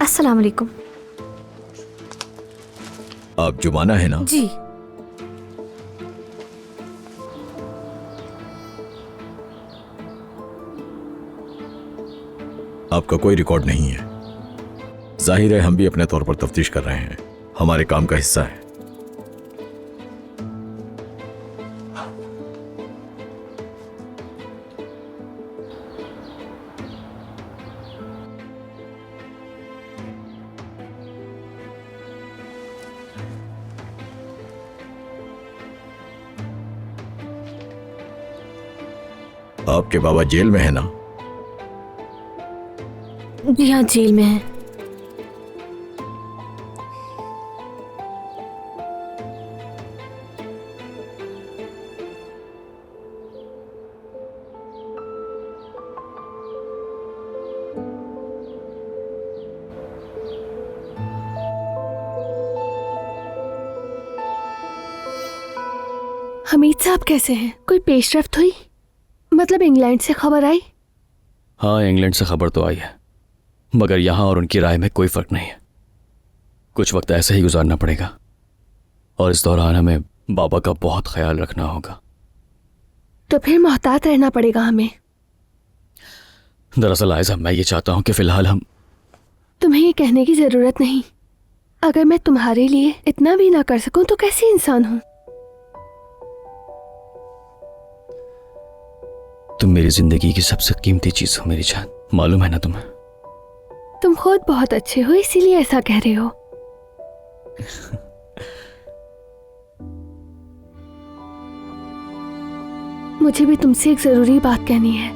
अस्सलाम वालेकुम। आप जुमाना है ना? जी। आपका कोई रिकॉर्ड नहीं है। जाहिर है हम भी अपने तौर पर तफ्तीश कर रहे हैं, हमारे काम का हिस्सा है। आपके बाबा जेल में है ना? जी हाँ, जेल में है। हमीद साहब कैसे हैं? कोई पेशरफ्त हुई? मतलब इंग्लैंड से खबर आई? हाँ, इंग्लैंड से खबर तो आई है, मगर यहाँ और उनकी राय में कोई फर्क नहीं है। कुछ वक्त ऐसे ही गुजारना पड़ेगा और इस दौरान हमें बाबा का बहुत ख्याल रखना होगा। तो फिर मोहतात रहना पड़ेगा हमें। दरअसल आयजा, मैं ये चाहता हूँ कि फिलहाल हम... तुम्हें ये कहने की जरूरत नहीं। अगर मैं तुम्हारे लिए इतना भी ना कर सकूं तो कैसी इंसान हूँ? तुम मेरी जिंदगी की सबसे कीमती चीज हो मेरी जान, मालूम है ना तुम्हें? तुम खुद बहुत अच्छे हो, इसीलिए ऐसा कह रहे हो। मुझे भी तुमसे एक जरूरी बात कहनी है।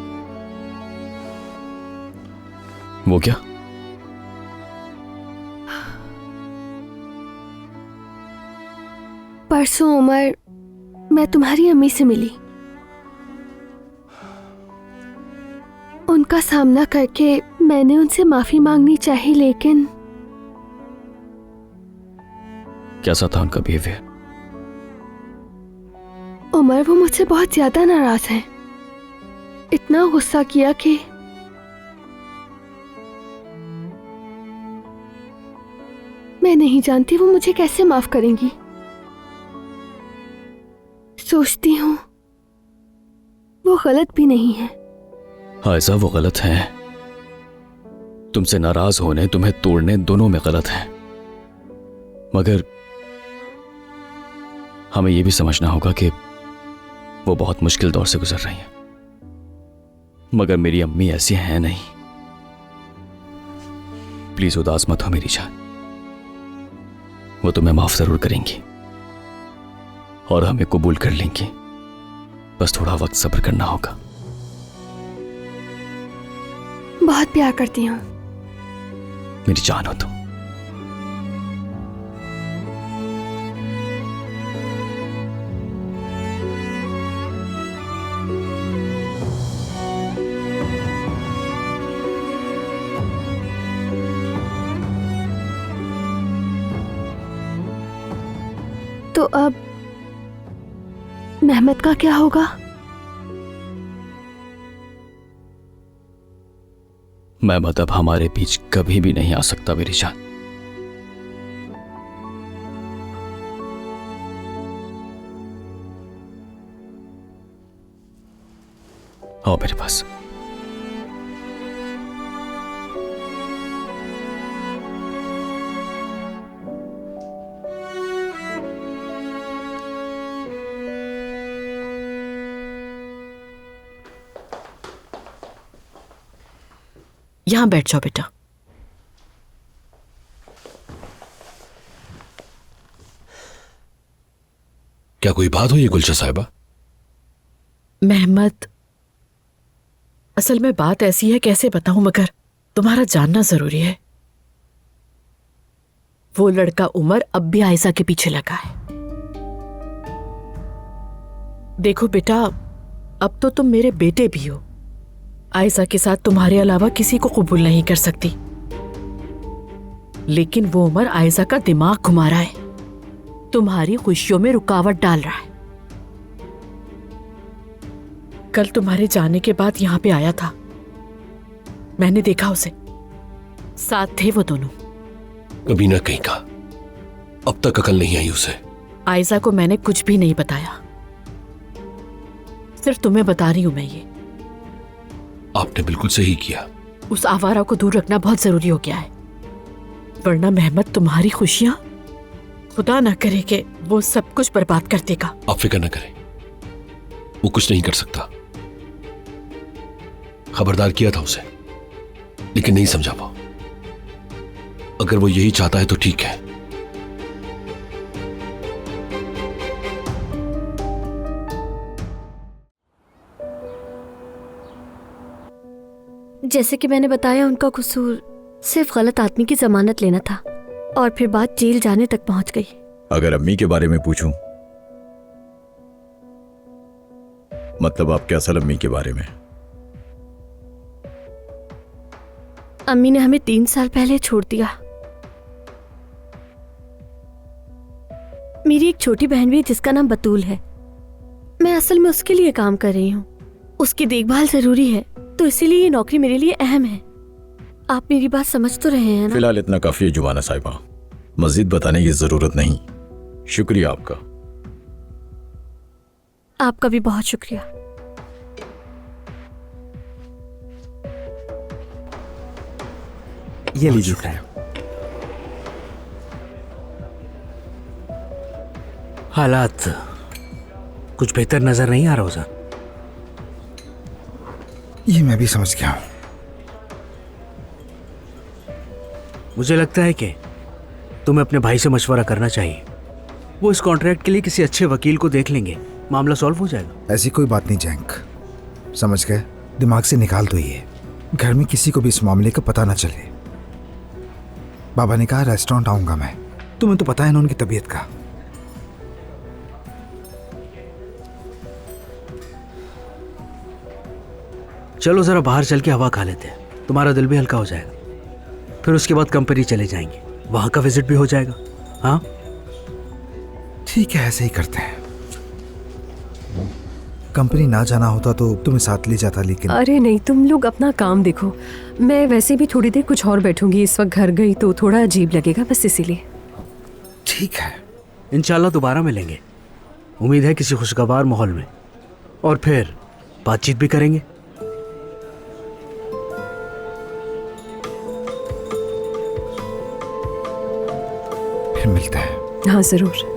वो क्या? परसों उमर, मैं तुम्हारी अम्मी से मिली। उनका सामना करके मैंने उनसे माफी मांगनी चाहिए, लेकिन कैसा था उनका बिहेवियर? उमर, वो मुझसे बहुत ज्यादा नाराज हैं। इतना गुस्सा किया कि मैं नहीं जानती वो मुझे कैसे माफ करेंगी। सोचती हूँ वो गलत भी नहीं है। आयजा, वो गलत है। तुमसे नाराज होने, तुम्हें तोड़ने, दोनों में गलत है। मगर हमें यह भी समझना होगा कि वो बहुत मुश्किल दौर से गुजर रही हैं। मगर मेरी अम्मी ऐसी हैं नहीं। प्लीज उदास मत हो मेरी जान, वो तुम्हें माफ जरूर करेंगी और हमें कबूल कर लेंगी। बस थोड़ा वक्त सब्र करना होगा। बहुत प्यार करती हूँ। मेरी जान हो तुम। तो अब मेहमत का क्या होगा? मेहमत अब हमारे बीच कभी भी नहीं आ सकता मेरी जान। आओ मेरे पास। यहां बैठ जाओ बेटा। क्या कोई बात हुई है गुलशन साहिबा? मेहमत, असल में बात ऐसी है, कैसे बताऊं, मगर तुम्हारा जानना जरूरी है। वो लड़का उमर अब भी आयशा के पीछे लगा है। देखो बेटा, अब तो तुम मेरे बेटे भी हो। आयशा के साथ तुम्हारे अलावा किसी को कबूल नहीं कर सकती, लेकिन वो उमर आयशा का दिमाग घुमा रहा है, तुम्हारी खुशियों में रुकावट डाल रहा है। कल तुम्हारे जाने के बाद यहां पे आया था, मैंने देखा उसे, साथ थे वो दोनों। कमीना कहीं का, अब तक अकल नहीं आई उसे। आयशा को मैंने कुछ भी नहीं बताया, सिर्फ तुम्हें बता रही हूं मैं ये। आपने बिल्कुल सही किया। उस आवारा को दूर रखना बहुत जरूरी हो गया है, वरना मेहमत तुम्हारी खुशियां, खुदा ना करे कि वो सब कुछ बर्बाद कर देगा। आप फिक्र न करें, वो कुछ नहीं कर सकता। खबरदार किया था उसे, लेकिन नहीं समझा वो। अगर वो यही चाहता है तो ठीक है। जैसे कि मैंने बताया, उनका कसूर सिर्फ गलत आदमी की जमानत लेना था और फिर बात जेल जाने तक पहुंच गई। अगर अम्मी के बारे में पूछूं, मतलब आपके असल अम्मी के बारे में? अम्मी ने हमें 3 साल पहले छोड़ दिया। मेरी एक छोटी बहन भी है जिसका नाम बतूल है। मैं असल में उसके लिए काम कर रही हूँ। उसकी देखभाल जरूरी है, तो इसीलिए ये नौकरी मेरे लिए अहम है। आप मेरी बात समझ तो रहे हैं ना? फिलहाल इतना काफी है जुबाना साहिबा, मजीद बताने की जरूरत नहीं। शुक्रिया आपका। आपका भी बहुत शुक्रिया। ये लीजिए खाया। हालात कुछ बेहतर नजर नहीं आ रहा उजान। ये मैं भी समझ गया हूं। मुझे लगता है कि तुम्हें अपने भाई से मशवरा करना चाहिए। वो इस कॉन्ट्रैक्ट के लिए किसी अच्छे वकील को देख लेंगे, मामला सॉल्व हो जाएगा। ऐसी कोई बात नहीं जैंक, समझ गए? दिमाग से निकाल दो ये। घर में किसी को भी इस मामले का पता ना चले। बाबा ने कहा रेस्टोरेंट आऊंगा मैं। तुम्हें तो पता है ना उनकी तबीयत का। चलो जरा बाहर चल के हवा खा लेते हैं, तुम्हारा दिल भी हल्का हो जाएगा। फिर उसके बाद कंपनी चले जाएंगे, वहां का विजिट भी हो जाएगा। हाँ ठीक है, ऐसे ही करते हैं। कंपनी ना जाना होता तो तुम्हें साथ ले जाता, लेकिन अरे नहीं, तुम लोग अपना काम देखो। मैं वैसे भी थोड़ी देर कुछ और बैठूंगी। इस वक्त घर गई तो थोड़ा अजीब लगेगा, बस इसीलिए। ठीक है, इंशाल्लाह दोबारा मिलेंगे। उम्मीद है किसी खुशगवार माहौल में, और फिर बातचीत भी करेंगे। फिर मिलते हैं। हाँ जरूर।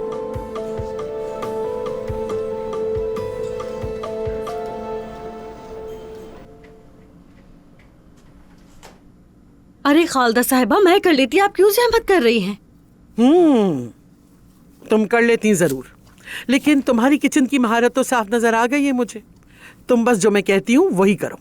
अरे खालदा साहिबा, मैं कर लेती, आप क्यों जहमत कर रही हैं? तुम कर लेती जरूर, लेकिन तुम्हारी किचन की महारत तो साफ नजर आ गई है मुझे। तुम बस जो मैं कहती हूँ वही करो।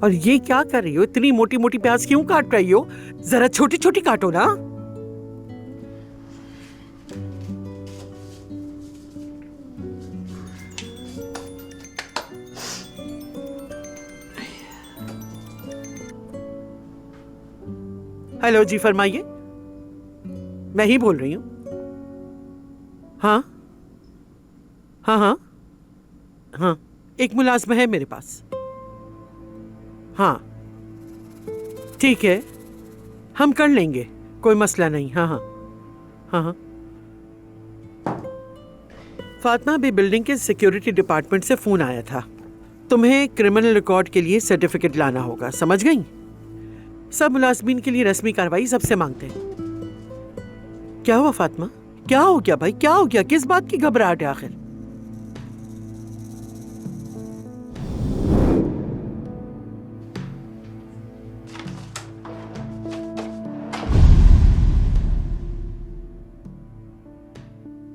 और ये क्या कर रही हो? इतनी मोटी मोटी प्याज क्यों काट रही हो? जरा छोटी छोटी काटो ना। हेलो जी, फरमाइए। मैं ही बोल रही हूँ। हाँ हाँ हाँ हाँ, एक मुलाजमा है मेरे पास। हाँ ठीक है, हम कर लेंगे, कोई मसला नहीं। हाँ हाँ हाँ हाँ। फातिमा भी बिल्डिंग के सिक्योरिटी डिपार्टमेंट से फोन आया था। तुम्हें क्रिमिनल रिकॉर्ड के लिए सर्टिफिकेट लाना होगा, समझ गई? सब मुलाजमीन के लिए रस्मी कार्रवाई सबसे मांगते हैं। क्या हुआ फातिमा? क्या हो गया भाई? क्या हो गया? किस बात की घबराहट है आखिर?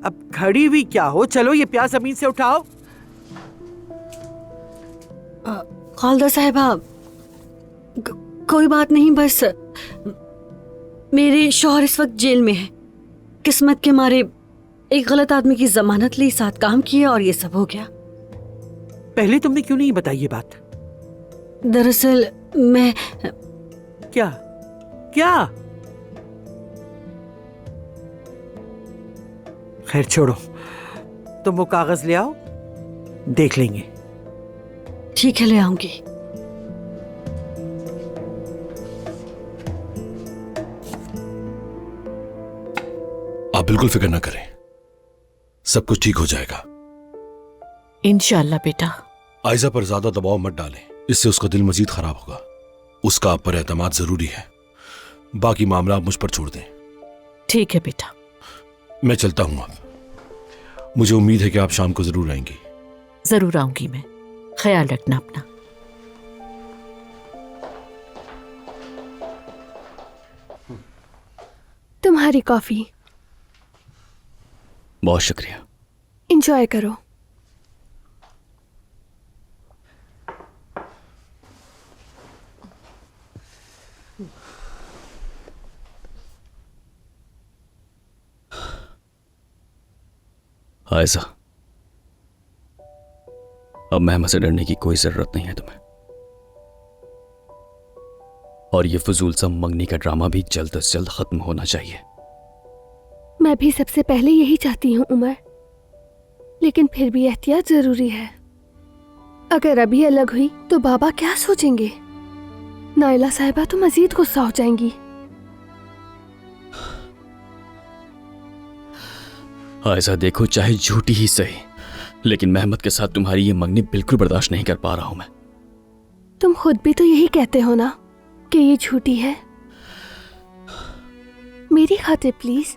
अब खड़ी हुई क्या हो? चलो ये प्याज जमीन से उठाओ। खालदा साहिबा, कोई बात नहीं, बस मेरे शौहर इस वक्त जेल में है। किस्मत के मारे एक गलत आदमी की जमानत ली, साथ काम किया और ये सब हो गया। पहले तुमने क्यों नहीं बताई ये बात? दरअसल मैं क्या क्या? खैर छोड़ो, तुम वो कागज ले आओ, देख लेंगे। ठीक है, ले आऊंगी। आप बिल्कुल फिक्र ना करें, सब कुछ ठीक हो जाएगा इंशाल्लाह बेटा। आयजा पर ज्यादा दबाव मत डालें, इससे उसका दिल मजीद खराब होगा। उसका आप पर एतमाद जरूरी है, बाकी मामला आप मुझ पर छोड़ दें। ठीक है बेटा। मैं चलता हूं अब। मुझे उम्मीद है कि आप शाम को जरूर आएंगी। जरूर आऊंगी मैं, ख्याल रखना अपना। तुम्हारी कॉफी। बहुत शुक्रिया। एंजॉय करो। आयशा, अब मेहमा से डरने की कोई जरूरत नहीं है तुम्हें, और ये फजूल सा मंगनी का ड्रामा भी जल्द से जल्द खत्म होना चाहिए। मैं भी सबसे पहले यही चाहती हूँ उमर, लेकिन फिर भी एहतियात जरूरी है। अगर अभी अलग हुई तो बाबा क्या सोचेंगे? नाइला साहिबा तो मजीद गुस्सा हो जाएंगी। ऐसा देखो, चाहे झूठी ही सही, लेकिन मेहमत के साथ तुम्हारी ये मंगनी बिल्कुल बर्दाश्त नहीं कर पा रहा हूं मैं। तुम खुद भी तो यही कहते हो ना कि ये झूठी है। मेरी खातिर प्लीज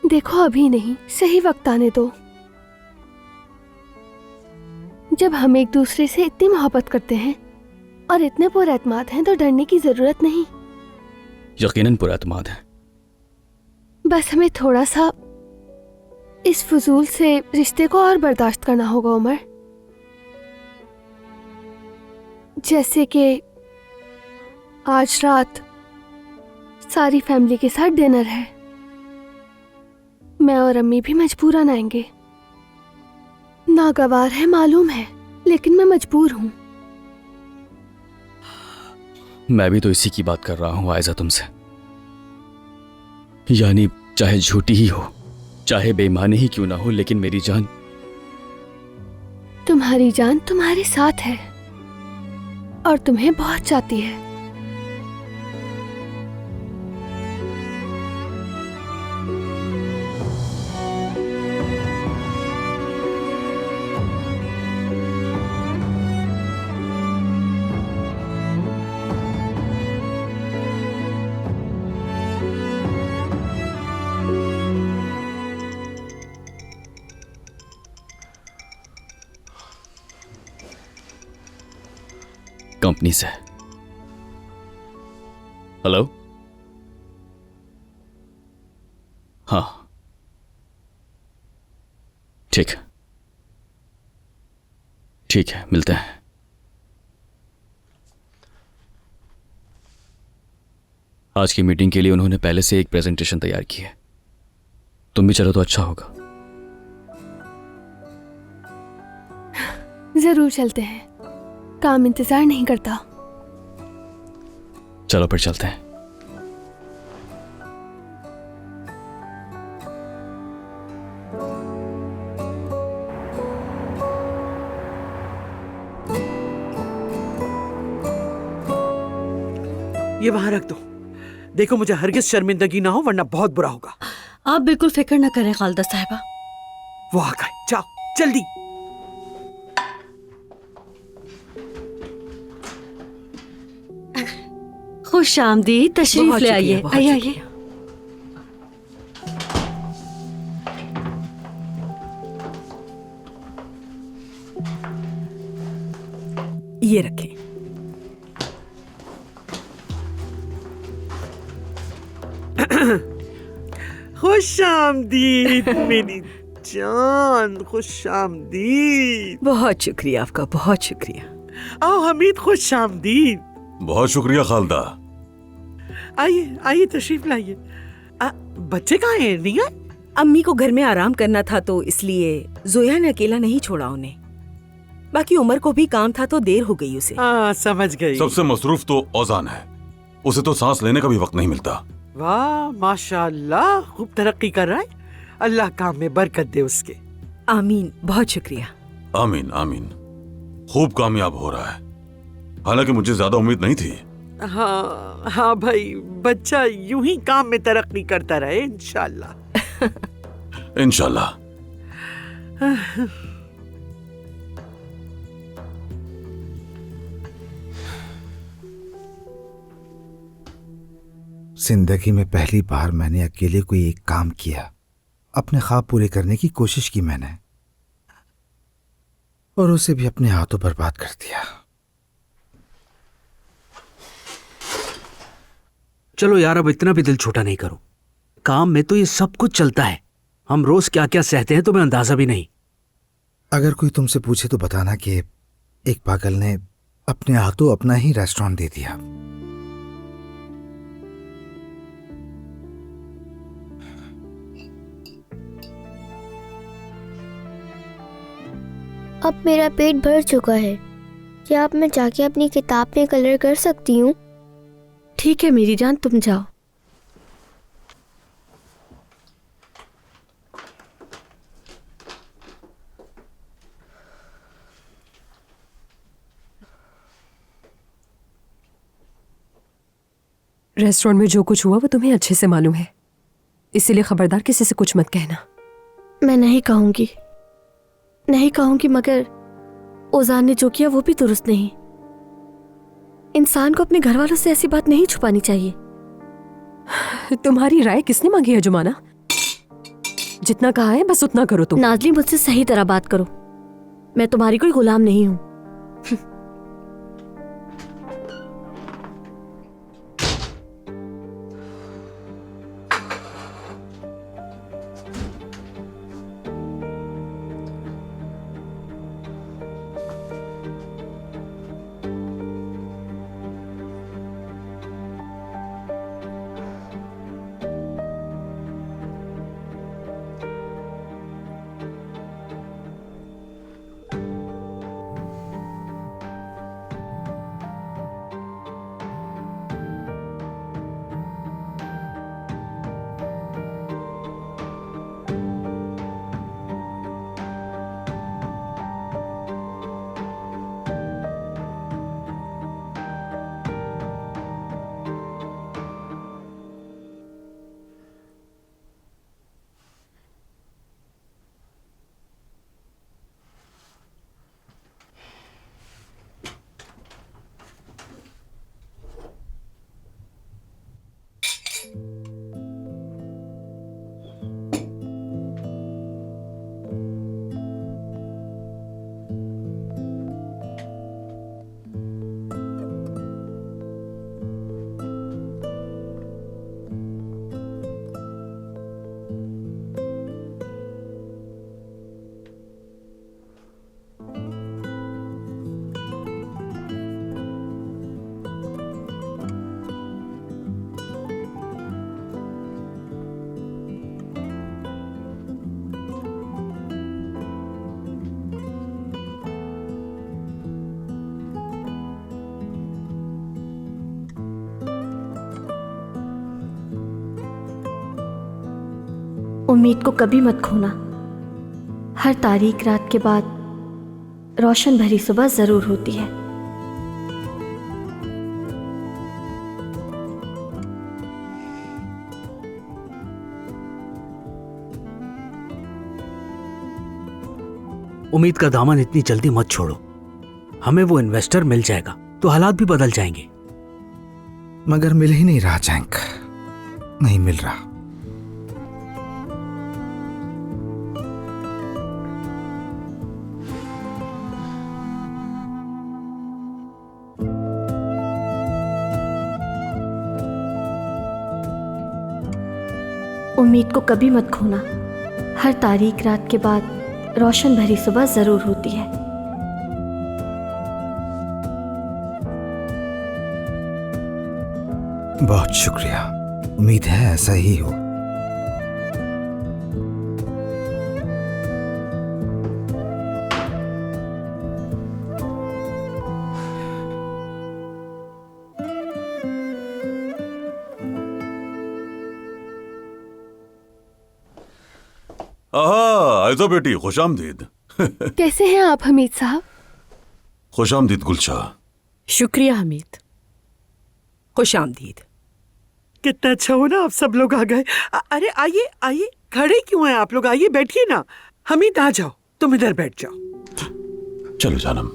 देखो, अभी नहीं, सही वक्त आने दो। जब हम एक दूसरे से इतनी मोहब्बत करते हैं और इतने पुरएतमाद हैं तो डरने की जरूरत नहीं। यकीनन पुरएतमाद है। बस हमें थोड़ा सा इस फजूल से रिश्ते को और बर्दाश्त करना होगा उमर। जैसे कि आज रात सारी फैमिली के साथ डिनर है। मैं और अम्मी भी मजबूरन आएंगे। नागवार है मालूम है, लेकिन मैं मजबूर हूं। मैं भी तो इसी की बात कर रहा हूं आयशा तुमसे। यानी चाहे झूठी ही हो, चाहे बेईमानी ही क्यों ना हो, लेकिन मेरी जान, तुम्हारी जान तुम्हारे साथ है और तुम्हें बहुत चाहती है। कंपनी से। हेलो, हाँ ठीक है, ठीक है, मिलते हैं। आज की मीटिंग के लिए उन्होंने पहले से एक प्रेजेंटेशन तैयार की है। तुम भी चलो तो अच्छा होगा। जरूर चलते हैं, काम इंतजार नहीं करता। चलो फिर चलते हैं। ये वहां रख दो। देखो, मुझे हरगिज शर्मिंदगी ना हो, वरना बहुत बुरा होगा। आप बिल्कुल फिक्र न करें खालिदा साहिबा। वो आ गए, जाओ जल्दी। खुश आमदीद, तशरीफ ले आइए। आइए आइए। ये रखें। खुश आमदीद मेरी जान, खुश आमदीद। बहुत शुक्रिया आपका, बहुत शुक्रिया। आओ हमीद, खुश आमदीद। बहुत शुक्रिया खालदा। आइए आइए, तशरीफ लाइए। बच्चे कहाँ हैं? नहीं आए? अम्मी को घर में आराम करना था तो इसलिए जोया ने अकेला नहीं छोड़ा उन्हें। बाकी उमर को भी काम था तो देर हो गई उसे। समझ गई। सबसे मसरूफ तो औजान है, उसे तो सांस लेने का भी वक्त नहीं मिलता। वाह माशाअल्लाह, खूब तरक्की कर रहा है। अल्लाह काम में बरकत दे उसके। आमीन, बहुत शुक्रिया। आमीन आमीन। खूब कामयाब हो रहा है, हालांकि मुझे ज्यादा उम्मीद नहीं थी। हाँ हाँ भाई, बच्चा यूं ही काम में तरक्की करता रहे इंशाल्लाह। इंशाल्लाह। जिंदगी में पहली बार मैंने अकेले कोई एक काम किया, अपने ख्वाब पूरे करने की कोशिश की मैंने, और उसे भी अपने हाथों बर्बाद कर दिया। चलो यार, अब इतना भी दिल छोटा नहीं करो। काम में तो ये सब कुछ चलता है। हम रोज क्या क्या सहते हैं तुम्हें अंदाजा भी नहीं। अगर कोई तुमसे पूछे तो बताना कि एक पागल ने अपने हाथों अपना ही रेस्टोरेंट दे दिया। अब मेरा पेट भर चुका है। क्या अब मैं जाके अपनी किताब में कलर कर सकती हूँ? ठीक है मेरी जान, तुम जाओ। रेस्टोरेंट में जो कुछ हुआ वो तुम्हें अच्छे से मालूम है, इसीलिए खबरदार किसी से कुछ मत कहना। मैं नहीं कहूंगी, मगर ओजान ने जो किया वो भी दुरुस्त नहीं। इंसान को अपने घर वालों से ऐसी बात नहीं छुपानी चाहिए। तुम्हारी राय किसने मांगी है जुमाना? जितना कहा है बस उतना करो तुम। नाजली, मुझसे सही तरह बात करो। मैं तुम्हारी कोई गुलाम नहीं हूँ। उम्मीद को कभी मत खोना। हर तारीक रात के बाद रोशन भरी सुबह जरूर होती है। उम्मीद का दामन इतनी जल्दी मत छोड़ो। हमें वो इन्वेस्टर मिल जाएगा तो हालात भी बदल जाएंगे। मगर मिल ही नहीं रहा जैंक, नहीं मिल रहा। उम्मीद को कभी मत खोना। हर तारीक रात के बाद रोशन भरी सुबह जरूर होती है। बहुत शुक्रिया, उम्मीद है ऐसा ही हो। आयजा बेटी, खुशामदीद। कैसे हैं आप हमीद साहब? खुशामदीद गुलशा। शुक्रिया हमीद, खुशामदीद। कितना अच्छा हो ना आप सब लोग आ गए। अरे आइए आइए, खड़े क्यों हैं आप लोग? आइए बैठिए ना। हमीद आ जाओ, तुम इधर बैठ जाओ। चलो जानम।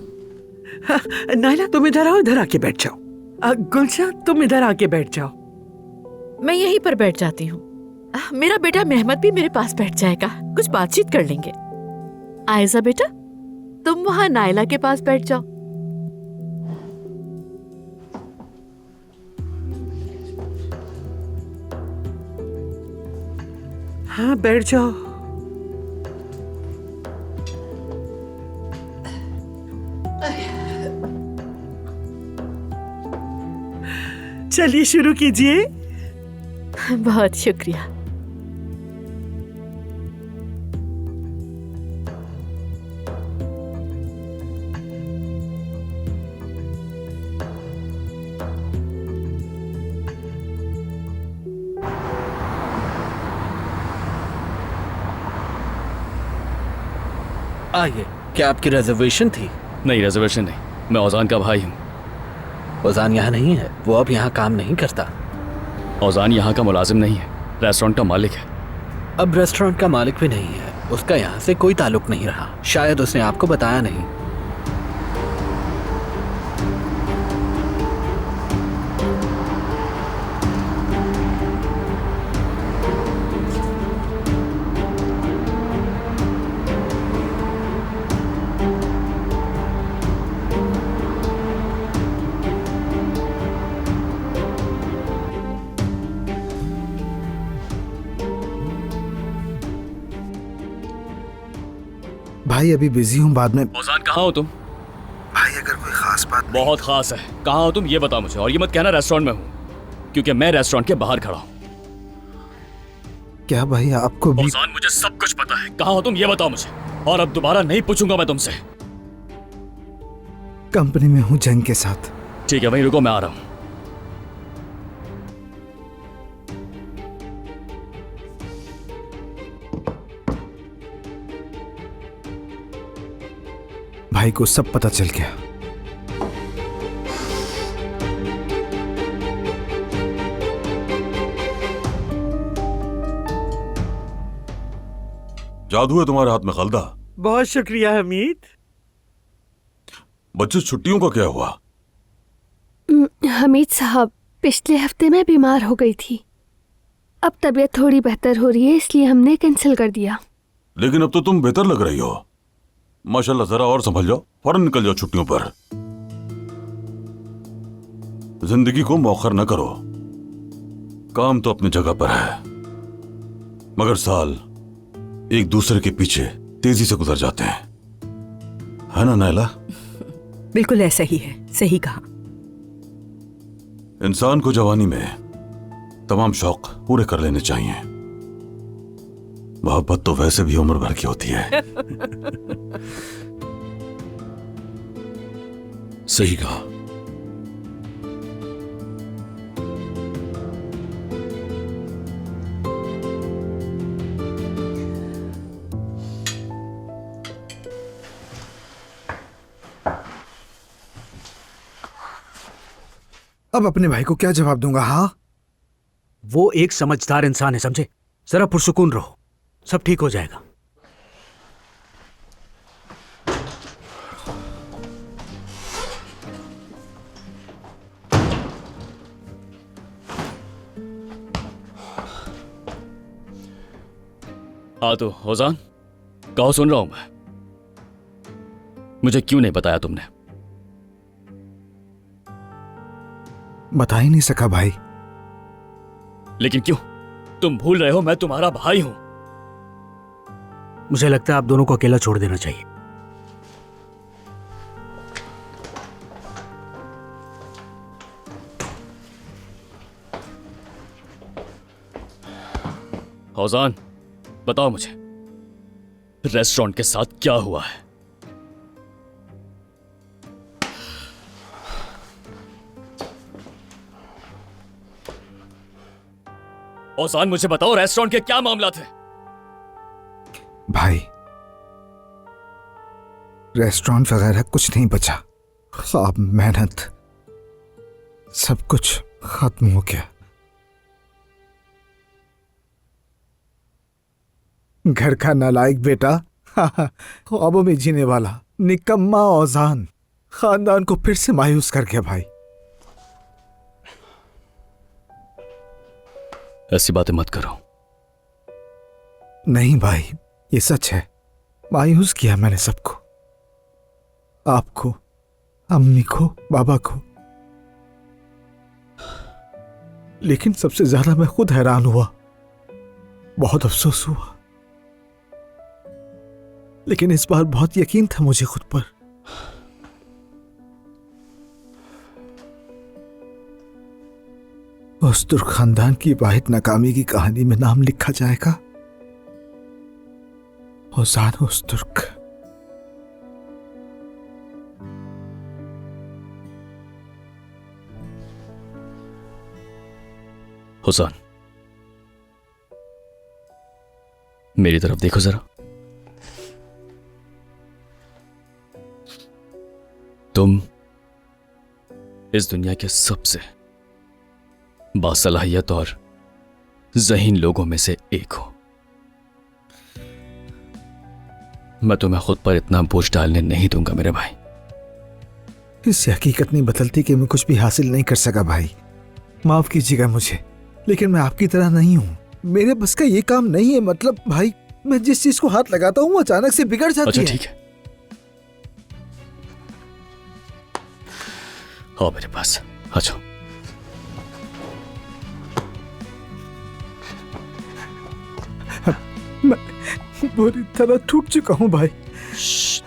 नायला तुम इधर आओ, इधर आके बैठ जाओ। गुलशा तुम इधर आके बैठ जाओ। मैं यहीं पर बैठ जाती हूँ। मेरा बेटा मेहमद भी मेरे पास बैठ जाएगा, कुछ बातचीत कर लेंगे। आयजा बेटा, तुम वहां नायला के पास बैठ जाओ। हाँ बैठ जाओ। चलिए शुरू कीजिए। बहुत शुक्रिया। आइए, क्या आपकी रिजर्वेशन थी? नहीं, रिजर्वेशन नहीं, मैं औजान का भाई हूँ। औजान यहाँ नहीं है, वो अब यहाँ काम नहीं करता। औजान यहाँ का मुलाजिम नहीं है, रेस्टोरेंट का मालिक है। अब रेस्टोरेंट का मालिक भी नहीं है, उसका यहाँ से कोई ताल्लुक नहीं रहा। शायद उसने आपको बताया नहीं। भाई अभी बिजी हूँ, बाद में। औजान कहाँ हो तुम? भाई अगर कोई खास बात बहुत खास है। कहाँ हो तुम ये बताओ मुझे, और ये मत कहना रेस्टोरेंट में हूँ, क्योंकि मैं रेस्टोरेंट के बाहर खड़ा हूँ। क्या भाई आपको भी? औजान मुझे सब कुछ पता है, कहाँ हो तुम ये बताओ मुझे, और अब दोबारा नहीं पूछूंगा मैं तुमसे। कंपनी में हूँ जंग के साथ। ठीक है, वहीं रुको, मैं आ रहा हूँ। भाई को सब पता चल गया। जादू है तुम्हारे हाथ में खालदा। बहुत शुक्रिया हमीद। बच्चे छुट्टियों का क्या हुआ? हमीद साहब, पिछले हफ्ते मैं बीमार हो गई थी। अब तबीयत थोड़ी बेहतर हो रही है, इसलिए हमने कैंसिल कर दिया। लेकिन अब तो तुम बेहतर लग रही हो माशाल्लाह। जरा और संभल जाओ, फौरन निकल जाओ छुट्टियों पर। जिंदगी को मौखर न करो। काम तो अपनी जगह पर है, मगर साल एक दूसरे के पीछे तेजी से गुजर जाते हैं, है ना नायला? बिल्कुल ऐसा ही है, सही कहा। इंसान को जवानी में तमाम शौक पूरे कर लेने चाहिए। मोहब्बत तो वैसे भी उम्र भर की होती है। सही कहा। अब अपने भाई को क्या जवाब दूंगा? हाँ, वो एक समझदार इंसान है, समझे? जरा पुरसुकून रहो, सब ठीक हो जाएगा। हाँ तो औजान, कहो, सुन रहा हूं मैं। मुझे क्यों नहीं बताया तुमने? बता ही नहीं सका भाई। लेकिन क्यों? तुम भूल रहे हो मैं तुम्हारा भाई हूं। मुझे लगता है आप दोनों को अकेला छोड़ देना चाहिए। औजान, बताओ मुझे, रेस्टोरेंट के साथ क्या हुआ है? औजान, मुझे बताओ, रेस्टोरेंट के क्या मामला थे? भाई, रेस्टोरेंट वगैरह कुछ नहीं बचा। ख्वाब, मेहनत, सब कुछ खत्म हो गया। घर का नालायक बेटा, ख्वाबों में जीने वाला निकम्मा औजान खानदान को फिर से मायूस कर गया। भाई, ऐसी बातें मत करो। नहीं भाई, ये सच है। मायूस किया मैंने सबको, आपको, अम्मी को, बाबा को। लेकिन सबसे ज्यादा मैं खुद हैरान हुआ, बहुत अफसोस हुआ। लेकिन इस बार बहुत यकीन था मुझे खुद पर। उस्तुर खानदान की वाहिद नाकामी की कहानी में नाम लिखा जाएगा ओजान उस्तुर्क। हुसैन, मेरी तरफ देखो जरा। तुम इस दुनिया के सबसे बासलाहियत और ज़हीन लोगों में से एक हो। मैं तुम्हें खुद पर इतना बोझ डालने नहीं दूंगा मेरे भाई। इससे हकीकत नहीं बदलती कि मैं कुछ भी हासिल नहीं कर सका भाई। माफ कीजिएगा मुझे, लेकिन मैं आपकी तरह नहीं हूँ। मेरे बस का ये काम नहीं है। मतलब भाई, मैं जिस चीज को हाथ लगाता हूँ अचानक से बिगड़ जाती है। अच्छा ठीक है, आओ मेरे पास, आ जाओ। मैं बुरी तरह टूट चुका हूँ भाई।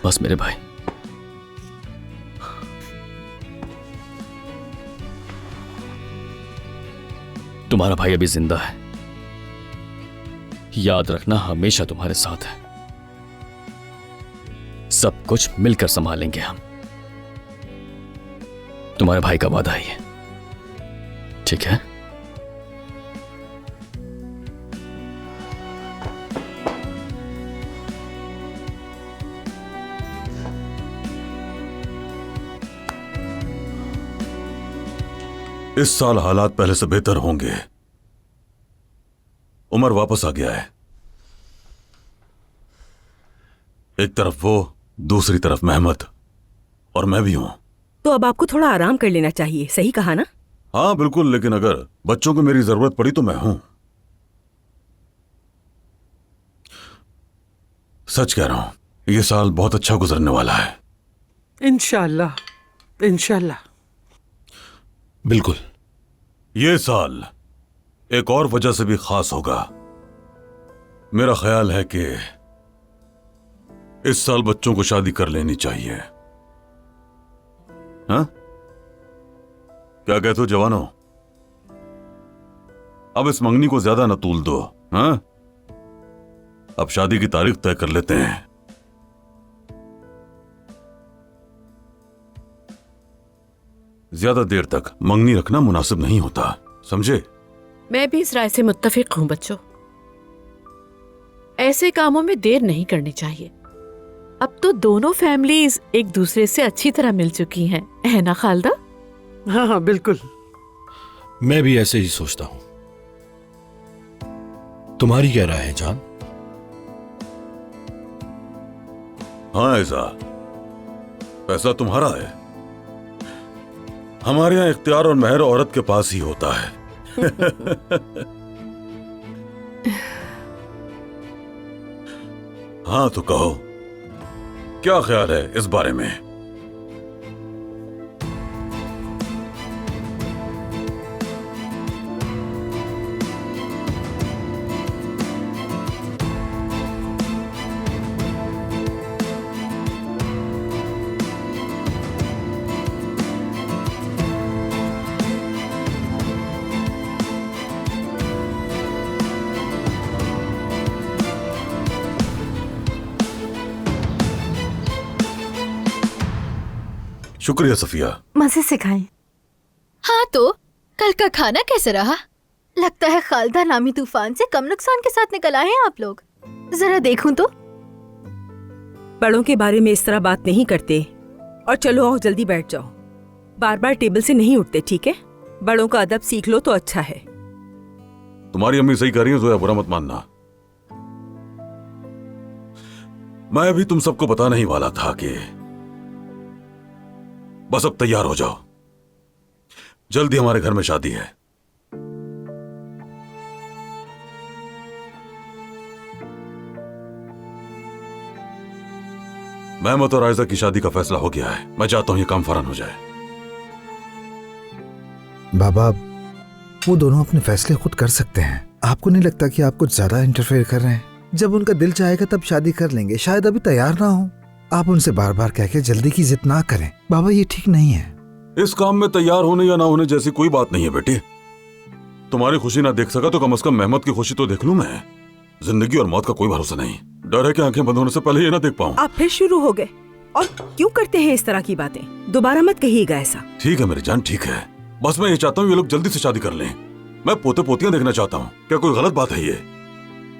बस मेरे भाई, तुम्हारा भाई अभी जिंदा है। याद रखना, हमेशा तुम्हारे साथ है। सब कुछ मिलकर संभालेंगे हम। तुम्हारे भाई का वादा है ये, ठीक है? इस साल हालात पहले से बेहतर होंगे। उमर वापस आ गया है। एक तरफ वो, दूसरी तरफ महमद, और मैं भी हूं। तो अब आपको थोड़ा आराम कर लेना चाहिए, सही कहा ना? हाँ बिल्कुल, लेकिन अगर बच्चों को मेरी जरूरत पड़ी तो मैं हूं। सच कह रहा हूं, ये साल बहुत अच्छा गुजरने वाला है। इंशाल्लाह, इंशाल्लाह। बिल्कुल। ये साल एक और वजह से भी खास होगा। मेरा ख्याल है कि इस साल बच्चों को शादी कर लेनी चाहिए। हाँ, क्या कहते हो जवानों? अब इस मंगनी को ज्यादा न तूल दो। हाँ, अब शादी की तारीख तय कर लेते हैं। ज्यादा देर तक मंगनी रखना मुनासिब नहीं होता, समझे? मैं भी इस राय से मुत्तफिक हूं बच्चों। ऐसे कामों में देर नहीं करनी चाहिए। अब तो दोनों फैमिलीज एक दूसरे से अच्छी तरह मिल चुकी हैं, है ना खालदा? हाँ हाँ बिल्कुल। मैं भी ऐसे ही सोचता हूं। तुम्हारी क्या राय है जान? हाँ ऐसा, पैसा तुम्हारा है। हमारे यहां इख्तियार और महर औरत के पास ही होता है। हाँ तो कहो, क्या ख्याल है इस बारे में? शुक्रिया सफिया। मजे से खाएं। हाँ तो कल का खाना कैसे रहा? लगता है खालदा नामी तूफान से कम नुकसान के साथ निकल आए हैं आप लोग। जरा देखूं तो। बड़ों के बारे में इस तरह बात नहीं करते। और चलो आओ जल्दी बैठ जाओ। बार बार टेबल से नहीं उठते, ठीक है? बड़ों का अदब सीख लो तो अच्छा है। तुम्हारी अम्मी सही कह रही है जोया, बुरा मत मानना। मैं भी तुम सबको बताने ही वाला था कि बस अब तैयार हो जाओ, जल्दी हमारे घर में शादी है। महमद और आयजा की शादी का फैसला हो गया है। मैं चाहता हूं ये काम फौरन हो जाए। बाबा, वो दोनों अपने फैसले खुद कर सकते हैं। आपको नहीं लगता कि आप कुछ ज्यादा इंटरफेयर कर रहे हैं? जब उनका दिल चाहेगा तब शादी कर लेंगे। शायद अभी तैयार ना हो। आप उनसे बार बार कह के जल्दी की जिद ना करें। बाबा, ये ठीक नहीं है। इस काम में तैयार होने या ना होने जैसी कोई बात नहीं है बेटी। तुम्हारी खुशी ना देख सका तो कम से कम मेहमत की खुशी तो देख लूं मैं। जिंदगी और मौत का कोई भरोसा नहीं, डर है कि आंखें बंद होने से पहले ये ना देख पाऊं। आप फिर शुरू हो गए। और क्यों करते हैं इस तरह की बातें? दोबारा मत कहिएगा ऐसा। ठीक है मेरी जान, ठीक है। बस मैं ये चाहता हूँ ये लोग जल्दी से शादी कर लें। मैं पोते पोतियां देखना चाहता हूँ। क्या कोई गलत बात है ये?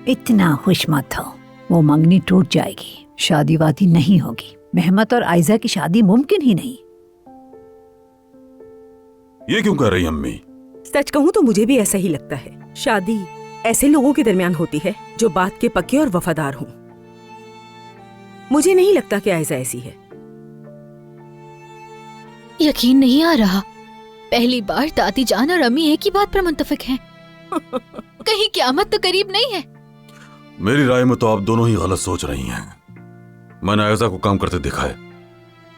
इतना खुश मत हो, वो मंगनी टूट जाएगी, शादी वादी नहीं होगी। मेहमत और आयजा की शादी मुमकिन ही नहीं। ये क्यों कह रही अम्मी? सच कहूँ तो मुझे भी ऐसा ही लगता है। शादी ऐसे लोगों के दरमियान होती है जो बात के पक्के और वफादार हों। मुझे नहीं लगता कि आयजा ऐसी है। यकीन नहीं आ रहा, पहली बार दादी जान और अम्मी एक ही बात पर मुत्तफिक हैं। कहीं क़यामत तो करीब नहीं है? मेरी राय में तो आप दोनों ही गलत सोच रही हैं। मैंने आयजा को काम करते देखा है।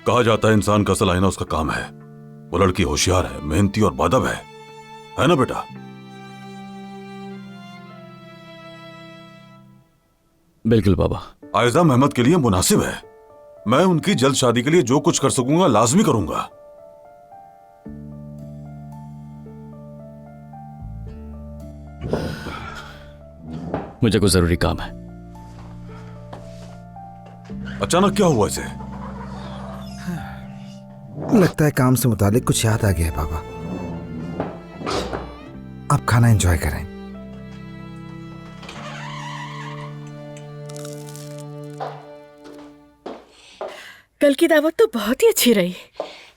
कहा जाता है इंसान का असल आईना उसका काम है। वो लड़की होशियार है, मेहनती और बादब है ना बेटा? बिल्कुल बाबा। आयजा मेहमत के लिए मुनासिब है। मैं उनकी जल्द शादी के लिए जो कुछ कर सकूंगा लाजमी करूंगा। मुझे कुछ जरूरी काम है। अचानक क्या हुआ इसे? लगता है काम से मुतालिक कुछ याद आ गया है बाबा। आप खाना एंजॉय करें। कल की दावत तो बहुत ही अच्छी रही।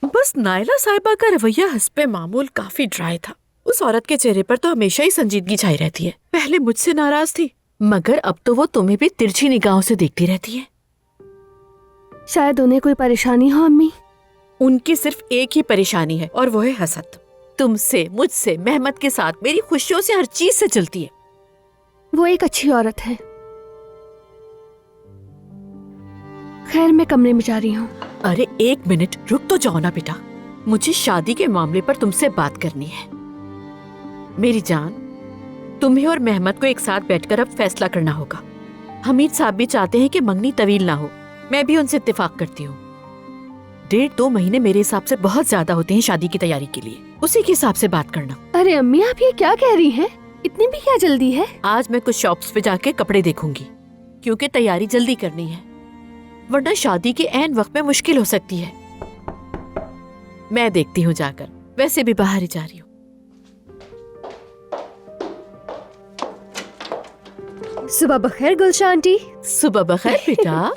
बस नायला साहिबा का रवैया हस्बे मामूल काफी ड्राई था। उस औरत के चेहरे पर तो हमेशा ही संजीदगी छाई रहती है। पहले मुझसे नाराज थी, मगर अब तो वो तुम्हें भी तिरछी निगाहों से देखती रहती है। शायद उन्हें कोई परेशानी हो अम्मी। उनकी सिर्फ एक ही परेशानी है और वो है हसद। तुमसे, मुझसे, मेहमत के साथ, मेरी खुशियों से, हर चीज से चलती है। वो एक अच्छी औरत है। खैर मैं कमरे में जा रही हूँ। अरे एक मिनट रुक तो जाओ ना बेटा, मुझे शादी के मामले पर तुमसे बात करनी है। मेरी जान, तुम्हें और मेहमत को एक साथ बैठकर अब फैसला करना होगा। हमीद साहब भी चाहते हैं कि मंगनी तवील ना हो, मैं भी उनसे इत्तेफाक करती हूँ। 1.5-2 महीने मेरे हिसाब से बहुत ज्यादा होते हैं शादी की तैयारी के लिए। उसी के हिसाब से बात करना। अरे अम्मी आप ये क्या कह रही हैं? इतनी भी क्या जल्दी है? आज मैं कुछ शॉप्स पे जाके कपड़े देखूंगी, क्योंकि तैयारी जल्दी करनी है, वरना शादी के ऐन वक्त में मुश्किल हो सकती है। मैं देखती हूँ जाकर, वैसे भी बाहर ही जा रही हूँ। सुबह बखैर गुलशन आंटी। सुबह बखैर बेटा।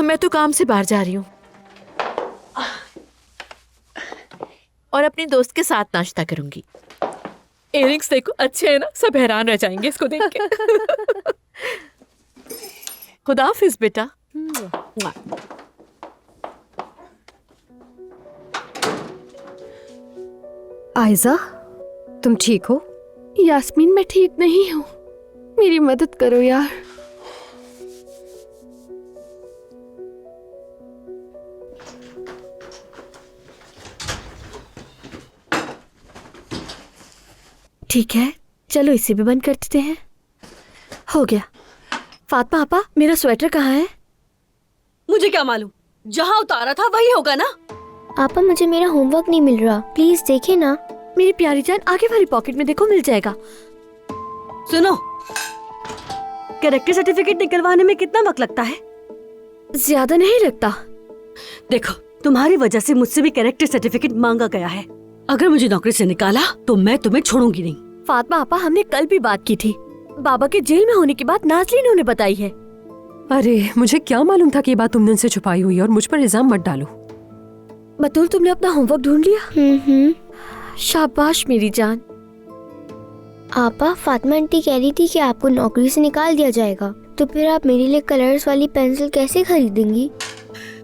मैं तो काम से बाहर जा रही हूँ और अपनी दोस्त के साथ नाश्ता करूंगी। इयररिंग्स देखो, अच्छे हैं ना? सब हैरान रह जाएंगे इसको देख के। खुदा हाफिज बेटा। आयजा तुम ठीक हो? यास्मीन मैं ठीक नहीं हूँ, मेरी मदद करो यार। ठीक है चलो इसे भी बंद कर देते हैं। हो गया। फातिमा आपा मेरा स्वेटर कहाँ है? मुझे क्या मालूम, जहाँ उतारा था वही होगा ना। आपा मुझे मेरा होमवर्क नहीं मिल रहा, प्लीज देखे ना। मेरी प्यारी जान आगे वाली पॉकेट में देखो, मिल जाएगा। सुनो, कैरेक्टर सर्टिफिकेट निकलवाने में कितना वक्त लगता है? ज्यादा नहीं लगता। देखो तुम्हारी वजह से मुझसे भी कैरेक्टर सर्टिफिकेट मांगा गया है। अगर मुझे नौकरी से निकाला तो मैं तुम्हें छोड़ूंगी नहीं। फातिमा आपा हमने कल भी बात की थी, बाबा के जेल में होने की बात नाज़रीन ने उन्हें बताई है। अरे मुझे क्या मालूम था कि ये बात तुमने उनसे छुपाई हुई है, और मुझ पर इल्जाम मत डालो। बतूल तुमने अपना होमवर्क ढूंढ लिया? शाबाश मेरी जान। आपा फातिमा आंटी कह रही थी कि आपको नौकरी से निकाल दिया जाएगा, तो फिर आप मेरे लिए कलर्स वाली पेंसिल कैसे खरीदेंगी?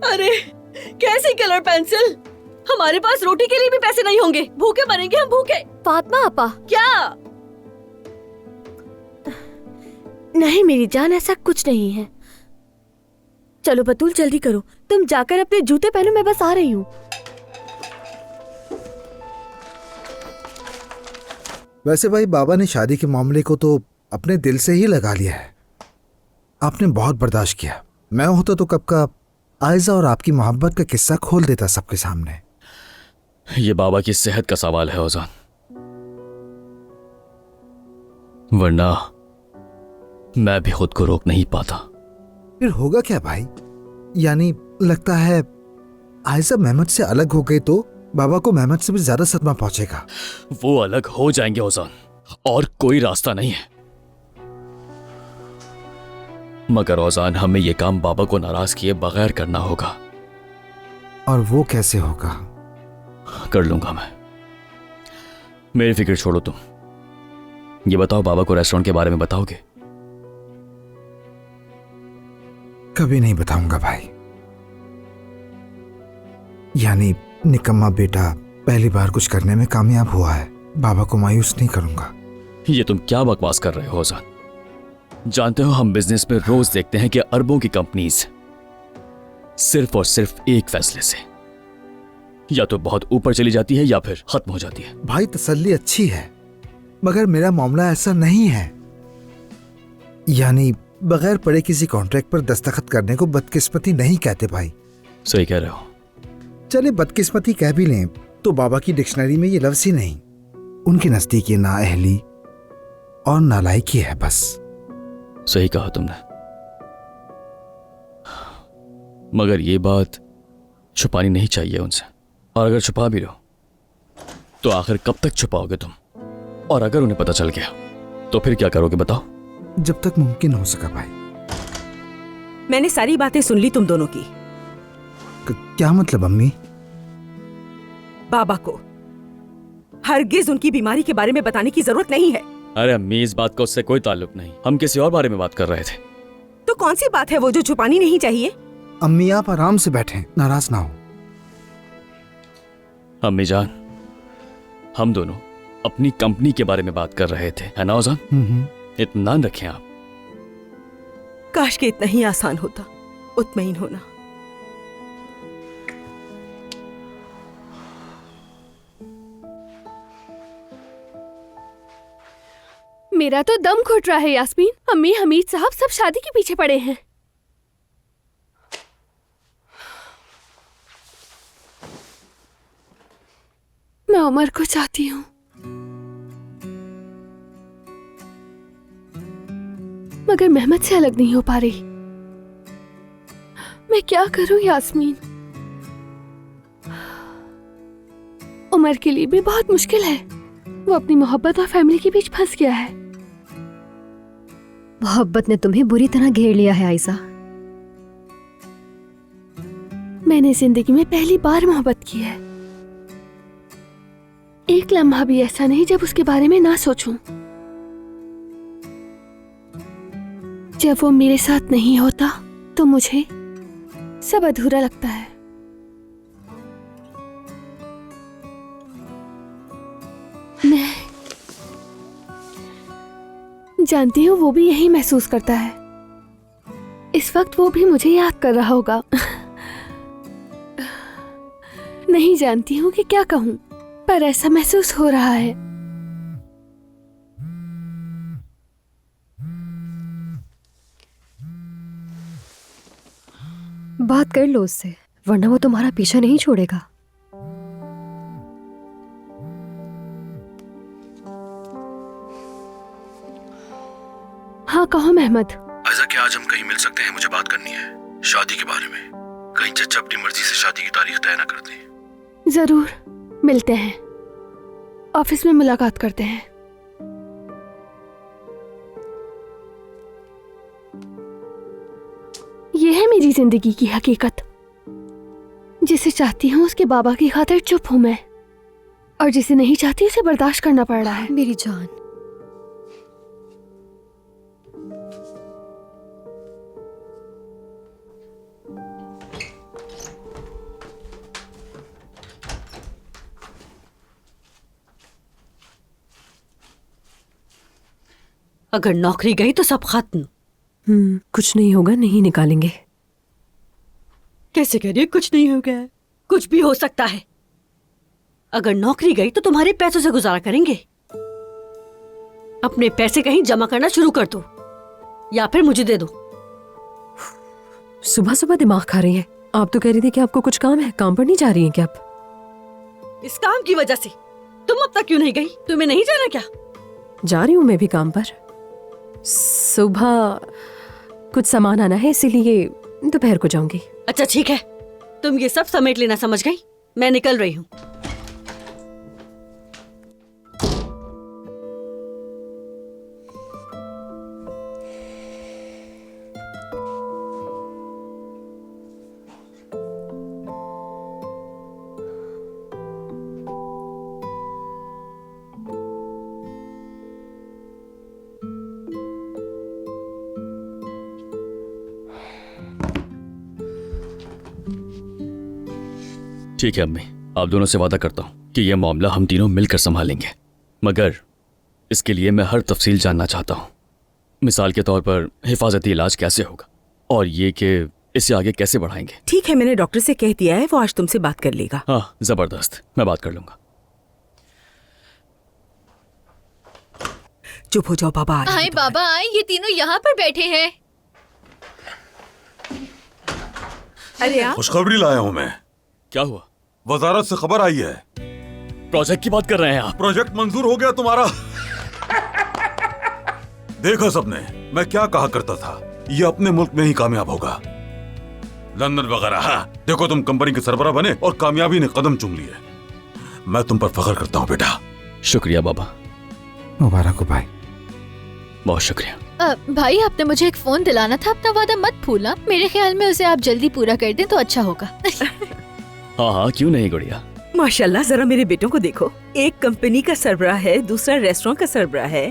अरे कैसी कलर पेंसिल? हमारे पास रोटी के लिए भी पैसे नहीं होंगे, भूखे मरेंगे हम भूखे। फातिमा आपा। क्या? नहीं मेरी जान ऐसा कुछ नहीं है। चलो बतूल जल्दी करो, तुम जाकर अपने जूते पहनो, मैं बस आ रही हूँ। वैसे भाई बाबा ने शादी के मामले को तो अपने दिल से ही लगा लिया है। आपने बहुत बर्दाश्त किया। मैं होता तो कब का आयजा और आपकी मोहब्बत का किस्सा खोल देता सबके सामने। ये बाबा की सेहत का सवाल है ओजान। वरना मैं भी खुद को रोक नहीं पाता। फिर होगा क्या भाई? यानी लगता है आयजा मेहमद से अलग हो गई तो बाबा को मेहमद से भी ज्यादा सदमा पहुंचेगा। वो अलग हो जाएंगे ओजान, और कोई रास्ता नहीं है। मगर ओजान, हमें यह काम बाबा को नाराज किए बगैर करना होगा। और वो कैसे होगा? कर लूंगा मैं। मेरी फिक्र छोड़ो तुम। ये बताओ, बाबा को रेस्टोरेंट के बारे में बताओगे? कभी नहीं बताऊंगा भाई। यानी निकम्मा बेटा पहली बार कुछ करने में कामयाब हुआ है, बाबा को मायूस नहीं करूंगा। ये तुम क्या बकवास कर रहे हो ओजान? जानते हो, हम बिजनेस में रोज देखते हैं कि अरबों की कंपनीज सिर्फ और सिर्फ एक फैसले से या तो बहुत ऊपर चली जाती है या फिर खत्म हो जाती है। भाई तसल्ली अच्छी है, मगर मेरा मामला ऐसा नहीं है। यानी बगैर पढ़े किसी कॉन्ट्रैक्ट पर दस्तखत करने को बदकिस्मती नहीं कहते भाई। सही कह रहे हो। चले बदकिस्मती कह भी लें तो बाबा की डिक्शनरी में ये लफ्ज ही नहीं। उनके नजदीक ये नाअहली और नालायकी है बस। सही कहा तुमने, मगर ये बात छुपानी नहीं चाहिए उनसे। और अगर छुपा भी लो तो आखिर कब तक छुपाओगे तुम? और अगर उन्हें पता चल गया तो फिर क्या करोगे बताओ? जब तक मुमकिन हो सका भाई। मैंने सारी बातें सुन ली तुम दोनों की। क्या मतलब अम्मी? बाबा को हरगिज उनकी बीमारी के बारे में बताने की जरूरत नहीं है। अरे अम्मी, इस बात का उससे कोई ताल्लुक नहीं। हम किसी और बारे में बात कर रहे थे। तो कौन सी बात है वो जो छुपानी नहीं चाहिए? अम्मी आप आराम से बैठें, नाराज ना हो। अम्मी जान, हम दोनों अपनी कंपनी के बारे में बात कर रहे थे, है ना ओजान? इत्मीनान रखें आप। काश के इतना ही आसान होता मुतमईन होना। मेरा तो दम घुट रहा है यास्मीन। अम्मी, हमीद साहब सब शादी के पीछे पड़े हैं। मैं उमर को चाहती हूँ, मगर मेहमद से अलग नहीं हो पा रही। मैं क्या करूं यास्मीन? उमर के लिए भी बहुत मुश्किल है। वो अपनी मोहब्बत और फैमिली के बीच फंस गया है। मोहब्बत ने तुम्हें बुरी तरह घेर लिया है आयशा। मैंने जिंदगी में पहली बार मोहब्बत की है। एक लम्हा भी ऐसा नहीं जब उसके बारे में ना सोचूं। जब वो मेरे साथ नहीं होता तो मुझे सब अधूरा लगता है। मैं जानती हूँ वो भी यही महसूस करता है। इस वक्त वो भी मुझे याद कर रहा होगा। नहीं जानती हूँ कि क्या कहूँ, पर ऐसा महसूस हो रहा है। बात कर लो उससे, वरना वो तुम्हारा पीछा नहीं छोड़ेगा। हाँ कहो मेहमद। आयजा, क्या आज हम कहीं मिल सकते हैं? मुझे बात करनी है शादी के बारे में। कहीं चचा अपनी मर्जी से शादी की तारीख तय ना कर दें। जरूर मिलते हैं, ऑफिस में मुलाकात करते हैं। यह है मेरी जिंदगी की हकीकत। जिसे चाहती हूँ उसके बाबा की खातिर चुप हूं मैं, और जिसे नहीं चाहती उसे बर्दाश्त करना पड़ रहा है। मेरी जान, अगर नौकरी गई तो सब खत्म। कुछ नहीं होगा, नहीं निकालेंगे। कैसे कह रही है कुछ नहीं होगा? कुछ भी हो सकता है। अगर नौकरी गई तो तुम्हारे पैसों से गुजारा करेंगे। अपने पैसे कहीं जमा करना शुरू कर दो, या फिर मुझे दे दो। सुबह सुबह दिमाग खा रही है। आप तो कह रही थी कि आपको कुछ काम है, काम पर नहीं जा रही हैं क्या आप? इस काम की वजह से तुम अब तक क्यों नहीं गई? तुम्हें नहीं जाना क्या? जा रही हूँ मैं भी काम पर। सुबह कुछ सामान आना है, इसीलिए दोपहर को जाऊंगी। अच्छा ठीक है, तुम ये सब समेट लेना, समझ गई? मैं निकल रही हूँ। ठीक है अम्मी, आप दोनों से वादा करता हूँ कि यह मामला हम तीनों मिलकर संभालेंगे, मगर इसके लिए मैं हर तफसील जानना चाहता हूँ। मिसाल के तौर पर हिफाजती इलाज कैसे होगा और ये कि इसे आगे कैसे बढ़ाएंगे। ठीक है, मैंने डॉक्टर से कह दिया है, वो आज तुमसे बात कर लेगा। हाँ जबरदस्त, मैं बात कर लूंगा। चुप हो जाओ, बाबा आ रहे हैं। आए बाबा आए, ये तीनों यहाँ पर बैठे हैं। अरे आप खुशखबरी लाया हूँ मैं। क्या हुआ? वजारत से खबर आई है। प्रोजेक्ट की बात कर रहे हैं आप? प्रोजेक्ट मंजूर हो गया तुम्हारा। देखा सबने, मैं क्या कहा करता था, ये अपने मुल्क में ही कामयाब होगा, लंदन वगैरह। हाँ, देखो तुम कंपनी के सरबराह बने और कामयाबी ने कदम चूम लिए। मैं तुम पर फख्र करता हूँ बेटा। शुक्रिया बाबा। मुबारक हो भाई। बहुत शुक्रिया। भाई आपने मुझे एक फोन दिलाना था, अपना वादा मत भूलना। मेरे ख्याल में उसे आप जल्दी पूरा कर दें तो अच्छा होगा। हाँ हाँ क्यों नहीं गुड़िया। माशाल्लाह, जरा मेरे बेटों को देखो, एक कंपनी का सरबराह है, दूसरा रेस्टोरेंट का सरबराह है।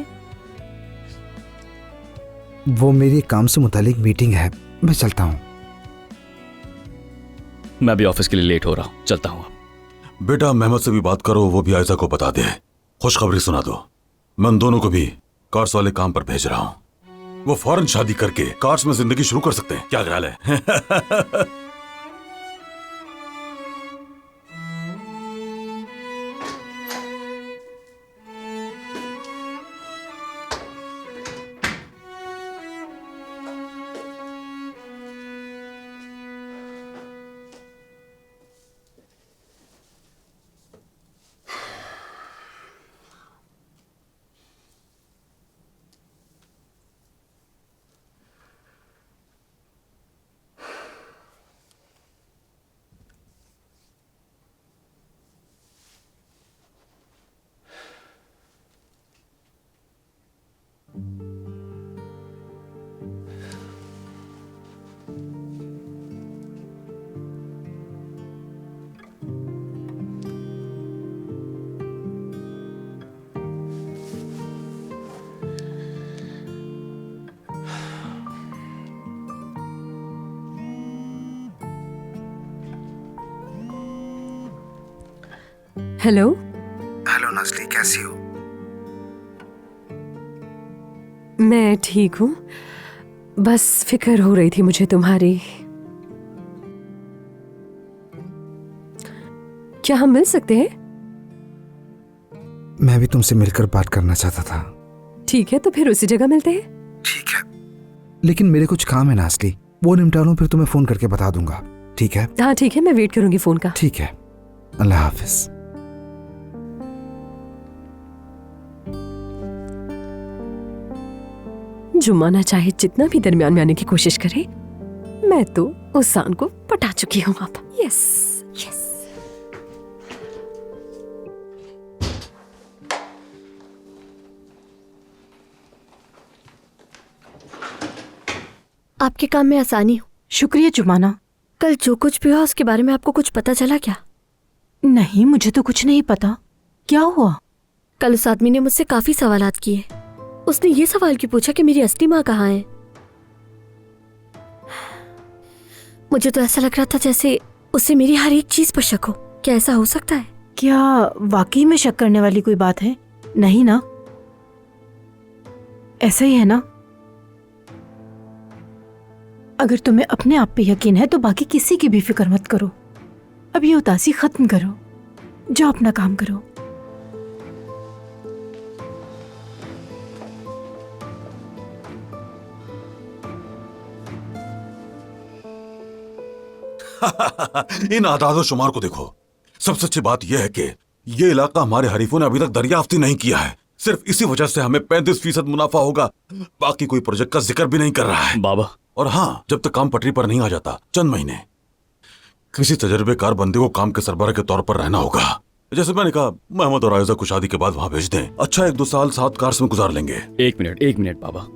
वो मेरी काम से मुतालिक मीटिंग है, मैं चलता हूँ। मैं भी ऑफिस के लिए लेट हो रहा हूँ, चलता हूँ। बेटा मेहमद से भी बात करो, वो भी आयशा को बता दे, खुशखबरी सुना दो। मैं उन दोनों को भी कार्स वाले काम पर भेज रहा हूँ। वो फौरन शादी करके कार्स में जिंदगी शुरू कर सकते हैं। क्या ख्याल है? हेलो। हेलो नजली, कैसी हो? मैं ठीक हूँ, बस फिक्र हो रही थी मुझे तुम्हारी। क्या हम मिल सकते हैं? मैं भी तुमसे मिलकर बात करना चाहता था। ठीक है, तो फिर उसी जगह मिलते हैं। ठीक है, लेकिन मेरे कुछ काम है नाजली, वो निपटा लूं, फिर तुम्हें फोन करके बता दूंगा। ठीक है? हाँ ठीक है, मैं वेट करूंगी फोन का। ठीक है, अल्लाह हाफिज। जुमाना चाहे जितना भी दरमियान में आने की कोशिश करे, मैं तो उसान को पटा चुकी हूँ अब। Yes yes. आपके काम में आसानी हो। शुक्रिया जुमाना। कल जो कुछ भी हुआ उसके बारे में आपको कुछ पता चला क्या? नहीं, मुझे तो कुछ नहीं पता। क्या हुआ? कल उस आदमी ने मुझसे काफी सवालात किए। उसने ये सवाल क्यों पूछा कि मेरी असली माँ कहाँ है? मुझे तो ऐसा लग रहा था जैसे उसे मेरी हर एक चीज पर शक हो। क्या ऐसा हो सकता है? क्या वाकई में शक करने वाली कोई बात है? नहीं ना? ऐसा ही है ना? अगर तुम्हें अपने आप पे यकीन है तो बाकी किसी की भी फिक्र मत करो। अब ये उदासी खत्म करो, जाओ अपना काम करो। इन आदादो शुमार को देखो। सबसे अच्छी बात यह है कि ये इलाका हमारे हरीफों ने अभी तक दरियाफ्त ही नहीं किया है। सिर्फ इसी वजह से हमें 35% मुनाफा होगा, बाकी कोई प्रोजेक्ट का जिक्र भी नहीं कर रहा है बाबा। और हाँ, जब तक काम पटरी पर नहीं आ जाता, चंद महीने किसी तजर्बेकार बंदे को काम के सरबराह के तौर पर रहना होगा। जैसे मैंने कहा, मोहम्मद और आयजा को शादी के बाद वहां भेज दें। अच्छा 1-2 साल साथ कार्स में गुजार लेंगे। एक मिनट बाबा,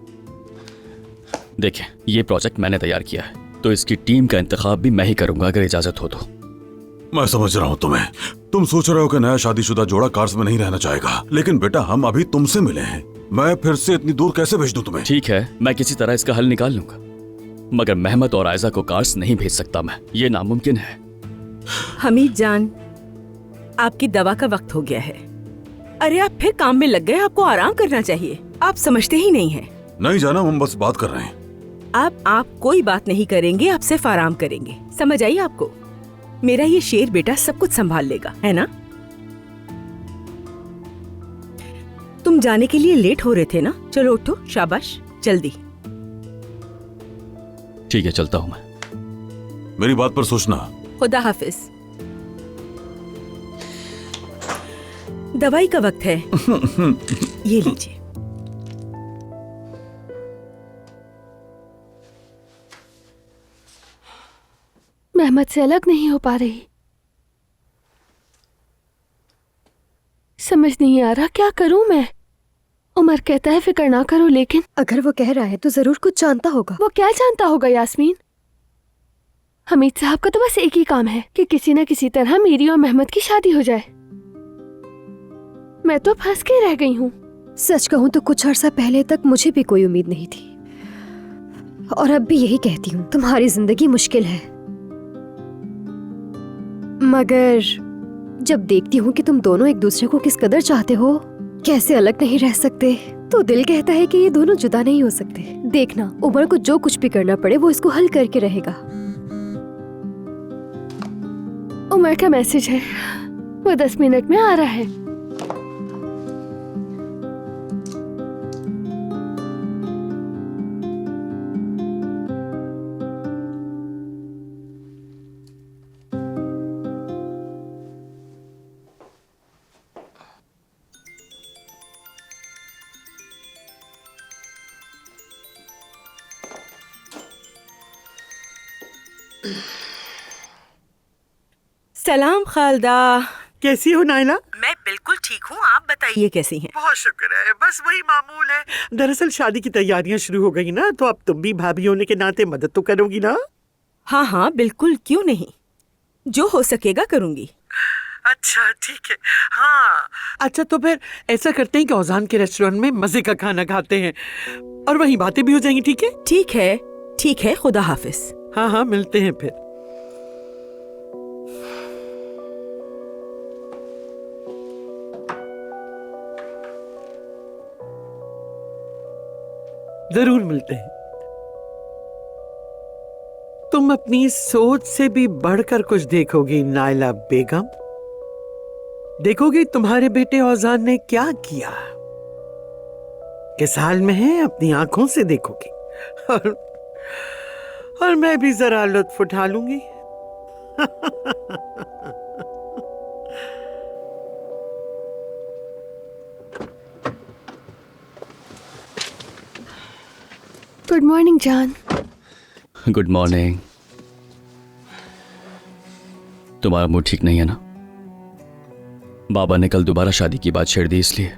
देखिए ये प्रोजेक्ट मैंने तैयार किया है, तो इसकी टीम का इंतखाब भी मैं ही करूंगा अगर इजाजत हो तो। मैं समझ रहा हूँ तुम्हें। तुम सोच रहे हो कि नया शादीशुदा जोड़ा कार्स में नहीं रहना चाहेगा, लेकिन बेटा हम अभी तुमसे मिले हैं, मैं फिर से इतनी दूर कैसे भेज दूं तुम्हें? ठीक है, मैं किसी तरह इसका हल निकाल लूंगा, मगर मोहम्मद और आयजा को कार्स नहीं भेज सकता मैं, ये नामुमकिन है। हमीद जान, आपकी दवा का वक्त हो गया है। अरे आप फिर काम में लग गए, आपको आराम करना चाहिए। आप समझते ही नहीं हैं। नहीं जाना, हम बस बात कर रहे हैं। आप कोई बात नहीं करेंगे, आप सिर्फ आराम करेंगे। समझ आई आपको? मेरा ये शेर बेटा सब कुछ संभाल लेगा, है ना? तुम जाने के लिए लेट हो रहे थे ना? चलो उठो, शाबाश, जल्दी। ठीक है, चलता हूँ मैं। मेरी बात पर सोचना। खुदा हाफिज। दवाई का वक्त है। ये लीजिए। मेहमद से अलग नहीं हो पा रही। समझ नहीं आ रहा क्या करूं मैं। उमर कहता है फिक्र ना करो, लेकिन अगर वो कह रहा है तो जरूर कुछ जानता होगा। वो क्या जानता होगा यास्मीन? हमीद साहब का तो बस एक ही काम है कि किसी न किसी तरह मेरी और मेहमद की शादी हो जाए। मैं तो फंस के रह गई हूँ। सच कहूँ तो कुछ अर्सा पहले तक मुझे भी कोई उम्मीद नहीं थी, और अब भी यही कहती हूँ, तुम्हारी जिंदगी मुश्किल है। मगर जब देखती हूँ कि तुम दोनों एक दूसरे को किस कदर चाहते हो, कैसे अलग नहीं रह सकते, तो दिल कहता है कि ये दोनों जुदा नहीं हो सकते। देखना, उमर को जो कुछ भी करना पड़े वो इसको हल करके रहेगा। उमर का मैसेज है, वो 10 मिनट में आ रहा है। सलाम खालदा। कैसी हो नाइला? मैं बिल्कुल ठीक हूँ, आप बताइए कैसी हैं? बहुत शुक्र है, बस वही मामूल है। दरअसल शादी की तैयारियां शुरू हो गई ना, तो अब तुम भी भाभी होने के नाते मदद तो करोगी ना? हाँ हाँ बिल्कुल, क्यों नहीं, जो हो सकेगा करूँगी। अच्छा ठीक है। हाँ अच्छा, तो फिर ऐसा करते हैं कि औजान के रेस्टोरेंट में मजे का खाना खाते हैं और वहीं बातें भी हो जाएंगी। ठीक है? ठीक है, खुदा हाफिज। हाँ हाँ, मिलते हैं फिर। जरूर मिलते हैं। तुम अपनी सोच से भी बढ़कर कुछ देखोगी नाइला बेगम। देखोगी तुम्हारे बेटे औजान ने क्या किया, किस हाल में है, अपनी आंखों से देखोगी और मैं भी जरा लुत्फ उठा लूंगी। गुड मॉर्निंग जान। Good morning. तुम्हारा मूड ठीक नहीं है ना? बाबा ने कल दोबारा शादी की बात छेड़ दी, इसलिए।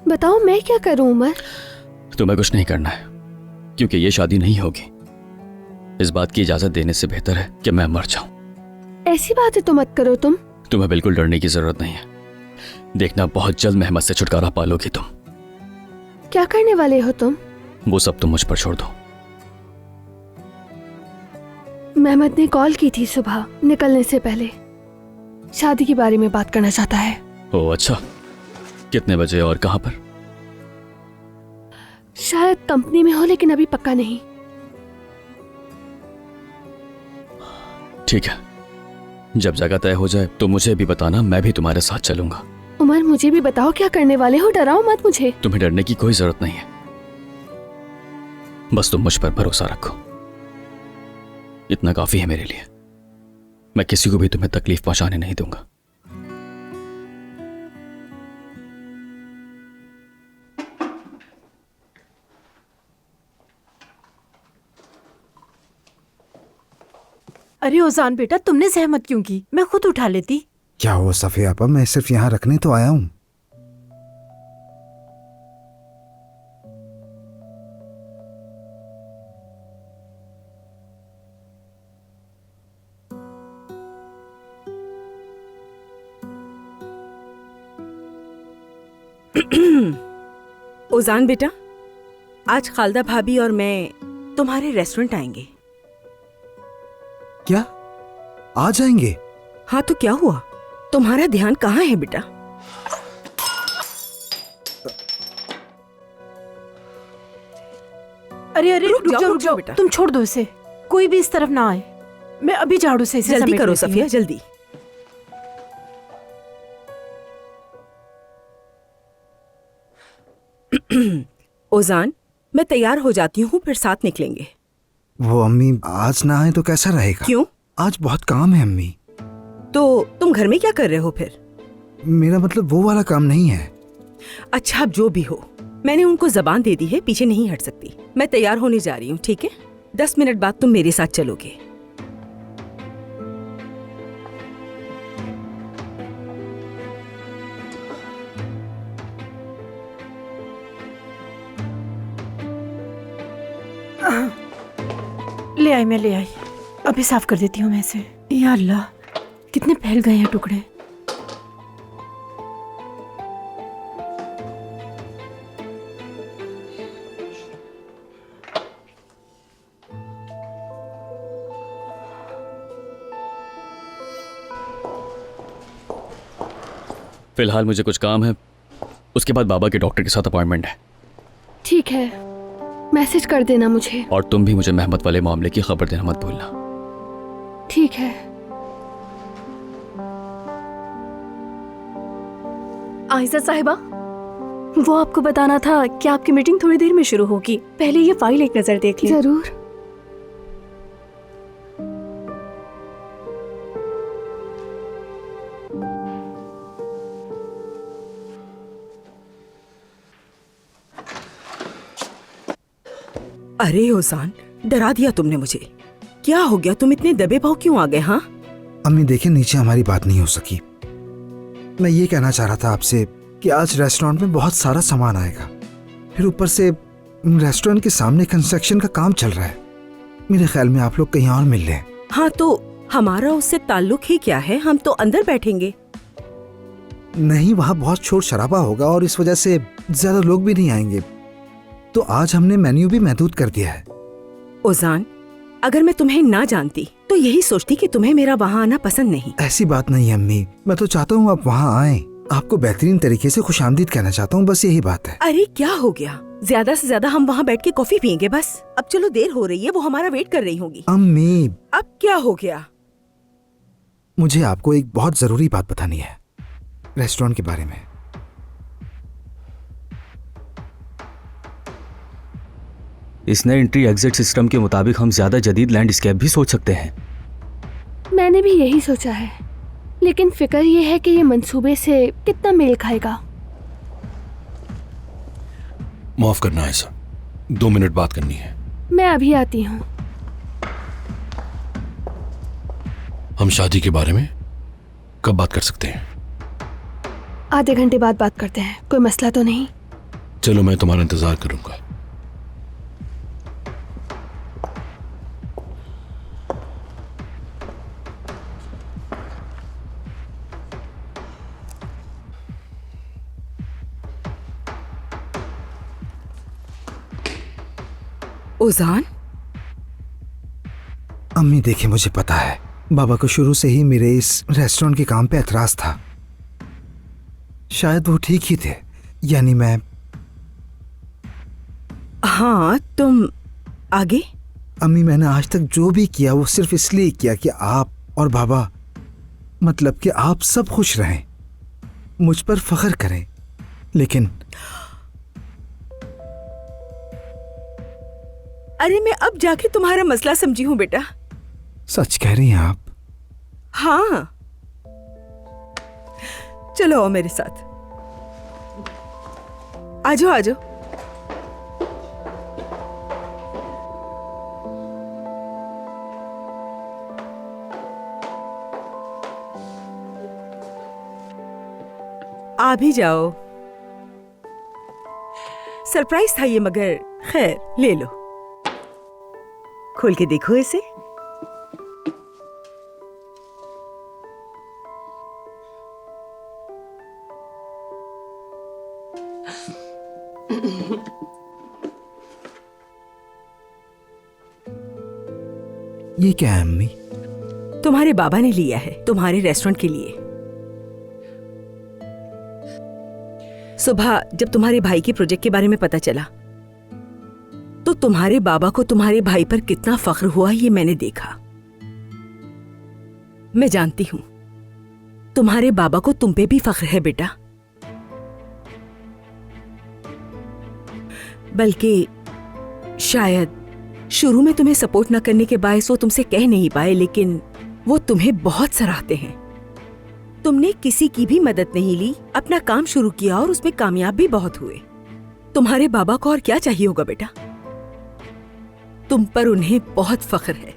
बताओ मैं क्या करूं उमर? तुम्हें कुछ नहीं करना है, क्योंकि ये शादी नहीं होगी। इस बात की इजाजत देने से बेहतर है कि मैं मर जाऊं। ऐसी बातें तो मत करो तुम। तुम्हें बिल्कुल डरने की जरूरत नहीं है। देखना, बहुत जल्द मेहमद से छुटकारा पालोगी तुम। क्या करने वाले हो तुम? वो सब तुम मुझ पर छोड़ दो। मेहमद ने कॉल की थी सुबह निकलने से पहले, शादी के बारे में बात करना चाहता है। ओह अच्छा, कितने बजे और कहां पर? शायद कंपनी में हो, लेकिन अभी पक्का नहीं। ठीक है, जब जगह तय हो जाए तो मुझे भी बताना, मैं भी तुम्हारे साथ चलूंगा। उमर मुझे भी बताओ क्या करने वाले हो, डराओ मत मुझे। तुम्हें डरने की कोई जरूरत नहीं है, बस तुम मुझ पर भरोसा रखो, इतना काफी है मेरे लिए। मैं किसी को भी तुम्हें तकलीफ पहुंचाने नहीं दूंगा। अरे ओजान बेटा, तुमने सहमत क्यों की? मैं खुद उठा लेती। क्या हुआ सफिया आपा, मैं सिर्फ यहाँ रखने तो आया हूँ। ओजान बेटा, आज खालदा भाभी और मैं तुम्हारे रेस्टोरेंट आएंगे। क्या आ जाएंगे? हाँ तो क्या हुआ, तुम्हारा ध्यान कहाँ है बेटा? अरे अरे रुक जाओ बेटा, तुम छोड़ दो इसे, कोई भी इस तरफ ना आए। मैं अभी झाड़ू से इसे जल्दी समेट करो लेती हूँ। सफिया, जल्दी। ओजान, मैं तैयार हो जाती हूँ, फिर साथ निकलेंगे। वो अम्मी आज ना आए तो कैसा रहेगा? क्यों? आज बहुत काम है अम्मी। तो तुम घर में क्या कर रहे हो फिर? मेरा मतलब वो वाला काम नहीं है। अच्छा, अब जो भी हो, मैंने उनको जबान दे दी है, पीछे नहीं हट सकती। मैं तैयार होने जा रही हूँ, ठीक है? 10 मिनट बाद तुम मेरे साथ चलोगे। ले आई, मैं ले आई, अभी साफ कर देती हूँ मैं इसे। या अल्लाह, कितने फैल गए हैं टुकड़े। फिलहाल मुझे कुछ काम है, उसके बाद बाबा के डॉक्टर के साथ अपॉइंटमेंट है। ठीक है, मैसेज कर देना मुझे। और तुम भी मुझे मेहमत वाले मामले की खबर देना मत भूलना। ठीक है। आयशा साहिबा, वो आपको बताना था कि आपकी मीटिंग थोड़ी देर में शुरू होगी। पहले ये फाइल एक नजर देख लीजिए। जरूर। अरे ओजान, डरा दिया तुमने मुझे। क्या हो गया, तुम इतने दबे पाव क्यों आ गए? हाँ अम्मी देखिए, नीचे हमारी बात नहीं हो सकी। मैं ये कहना चाह रहा था आपसे कि आज रेस्टोरेंट में बहुत सारा सामान आएगा, फिर ऊपर से रेस्टोरेंट के सामने कंस्ट्रक्शन का काम चल रहा है। मेरे ख्याल में आप लोग कहीं और मिल लें। हाँ, तो हमारा उससे ताल्लुक ही क्या है? हम तो अंदर बैठेंगे। नहीं, वहाँ बहुत शोर शराबा होगा और इस वजह से ज्यादा लोग भी नहीं आएंगे, तो आज हमने मेन्यू भी महदूद कर दिया है। ओजान, अगर मैं तुम्हें ना जानती तो यही सोचती कि तुम्हें मेरा वहाँ आना पसंद नहीं। ऐसी बात नहीं है अम्मी, मैं तो चाहता हूँ आप वहाँ आएं। आपको बेहतरीन तरीके से खुशामदीद कहना चाहता हूँ, बस यही बात है। अरे क्या हो गया, ज्यादा से ज्यादा हम वहाँ बैठ के कॉफी पियेंगे बस। अब चलो, देर हो रही है, वो हमारा वेट कर रही होंगी। अम्मी, अब क्या हो गया? मुझे आपको एक बहुत जरूरी बात बतानी है रेस्टोरेंट के बारे में। इस नए एंट्री एग्जिट सिस्टम के मुताबिक हम ज्यादा जदीद लैंडस्केप भी सोच सकते हैं। मैंने भी यही सोचा है, लेकिन फिक्र ये है कि ये मंसूबे से कितना मेल खाएगा। माफ करना ऐसा, 2 मिनट बात करनी है। मैं अभी आती हूँ। हम शादी के बारे में कब बात कर सकते हैं? आधे घंटे बाद बात करते हैं, कोई मसला तो नहीं? चलो, मैं तुम्हारा इंतजार करूंगा। ओजान, अम्मी देखिए, मुझे पता है बाबा को शुरू से ही मेरे इस रेस्टोरेंट के काम पे एतराज था। शायद वो ठीक ही थे, यानी मैं। हाँ, तुम आगे? अम्मी, मैंने आज तक जो भी किया वो सिर्फ इसलिए किया कि आप और बाबा, मतलब कि आप सब खुश रहें, मुझ पर फख्र करें। लेकिन अरे मैं अब जाके तुम्हारा मसला समझी हूँ बेटा। सच कह रही हैं आप? हाँ, चलो आओ मेरे साथ। आजो आजो। आ भी जाओ। सरप्राइज था ये, मगर खैर ले लो, खोल के देखो इसे। ये क्या है अम्मी? तुम्हारे बाबा ने लिया है तुम्हारे रेस्टोरेंट के लिए। सुबह जब तुम्हारे भाई के प्रोजेक्ट के बारे में पता चला तो तुम्हारे बाबा को तुम्हारे भाई पर कितना फख्र हुआ ये मैंने देखा। मैं जानती हूं तुम्हारे बाबा को तुम पे भी फख्र है बेटा, बल्कि शायद शुरू में तुम्हें सपोर्ट न करने के बायस वो तुमसे कह नहीं पाए, लेकिन वो तुम्हें बहुत सराहते हैं। तुमने किसी की भी मदद नहीं ली, अपना काम शुरू किया और उसमें कामयाब भी बहुत हुए। तुम्हारे बाबा को और क्या चाहिए होगा बेटा, तुम पर उन्हें बहुत फख्र है।